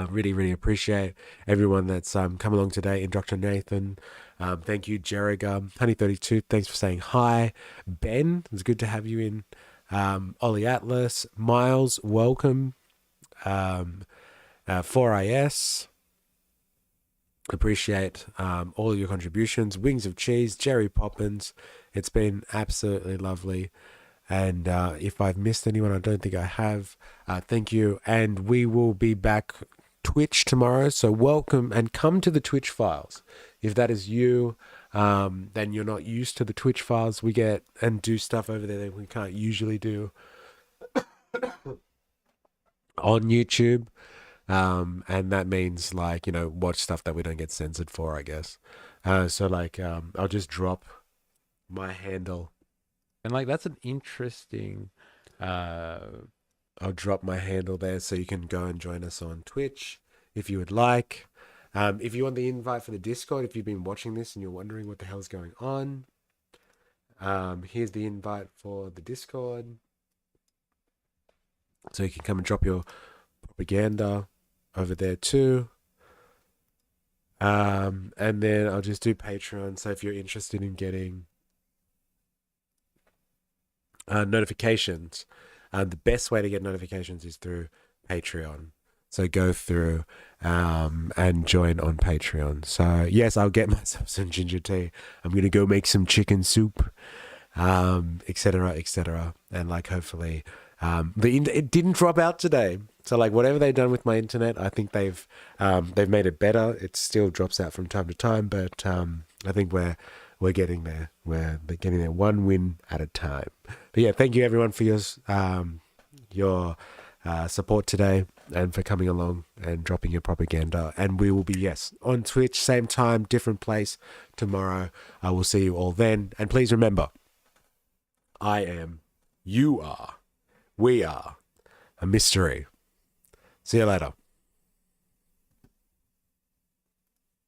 Really, really appreciate everyone that's come along today. And Dr. Nathan, thank you. Jerriga, Honey32, thanks for saying hi. Ben, it's good to have you in. Ollie Atlas, Miles, welcome. 4IS, appreciate all of your contributions. Wings of Cheese, Jerry Poppins, it's been absolutely lovely. And if I've missed anyone, I don't think I have. Thank you. And we will be back Twitch tomorrow. So welcome and come to the Twitch files. If that is you, then you're not used to the Twitch files. We get and do stuff over there that we can't usually do on YouTube. And that means like, watch stuff that we don't get censored for, I guess. So like, I'll just drop my handle. And like, that's an interesting, I'll drop my handle there so you can go and join us on Twitch if you would like. If you want the invite for the Discord, if you've been watching this and you're wondering what the hell's going on, here's the invite for the Discord. So you can come and drop your propaganda over there too. And then I'll just do Patreon. So if you're interested in getting notifications, the best way to get notifications is through Patreon. So go through and join on Patreon. So yes, I'll get myself some ginger tea. I'm gonna go make some chicken soup, etc., etc. And like hopefully, it didn't drop out today. So like whatever they've done with my internet, I think they've made it better. It still drops out from time to time, but I think we're getting there. We're getting there one win at a time. But yeah, thank you everyone for your support today and for coming along and dropping your propaganda. And we will be, yes, on Twitch, same time, different place tomorrow. I will see you all then. And please remember, I am, you are, we are a mystery. See you later.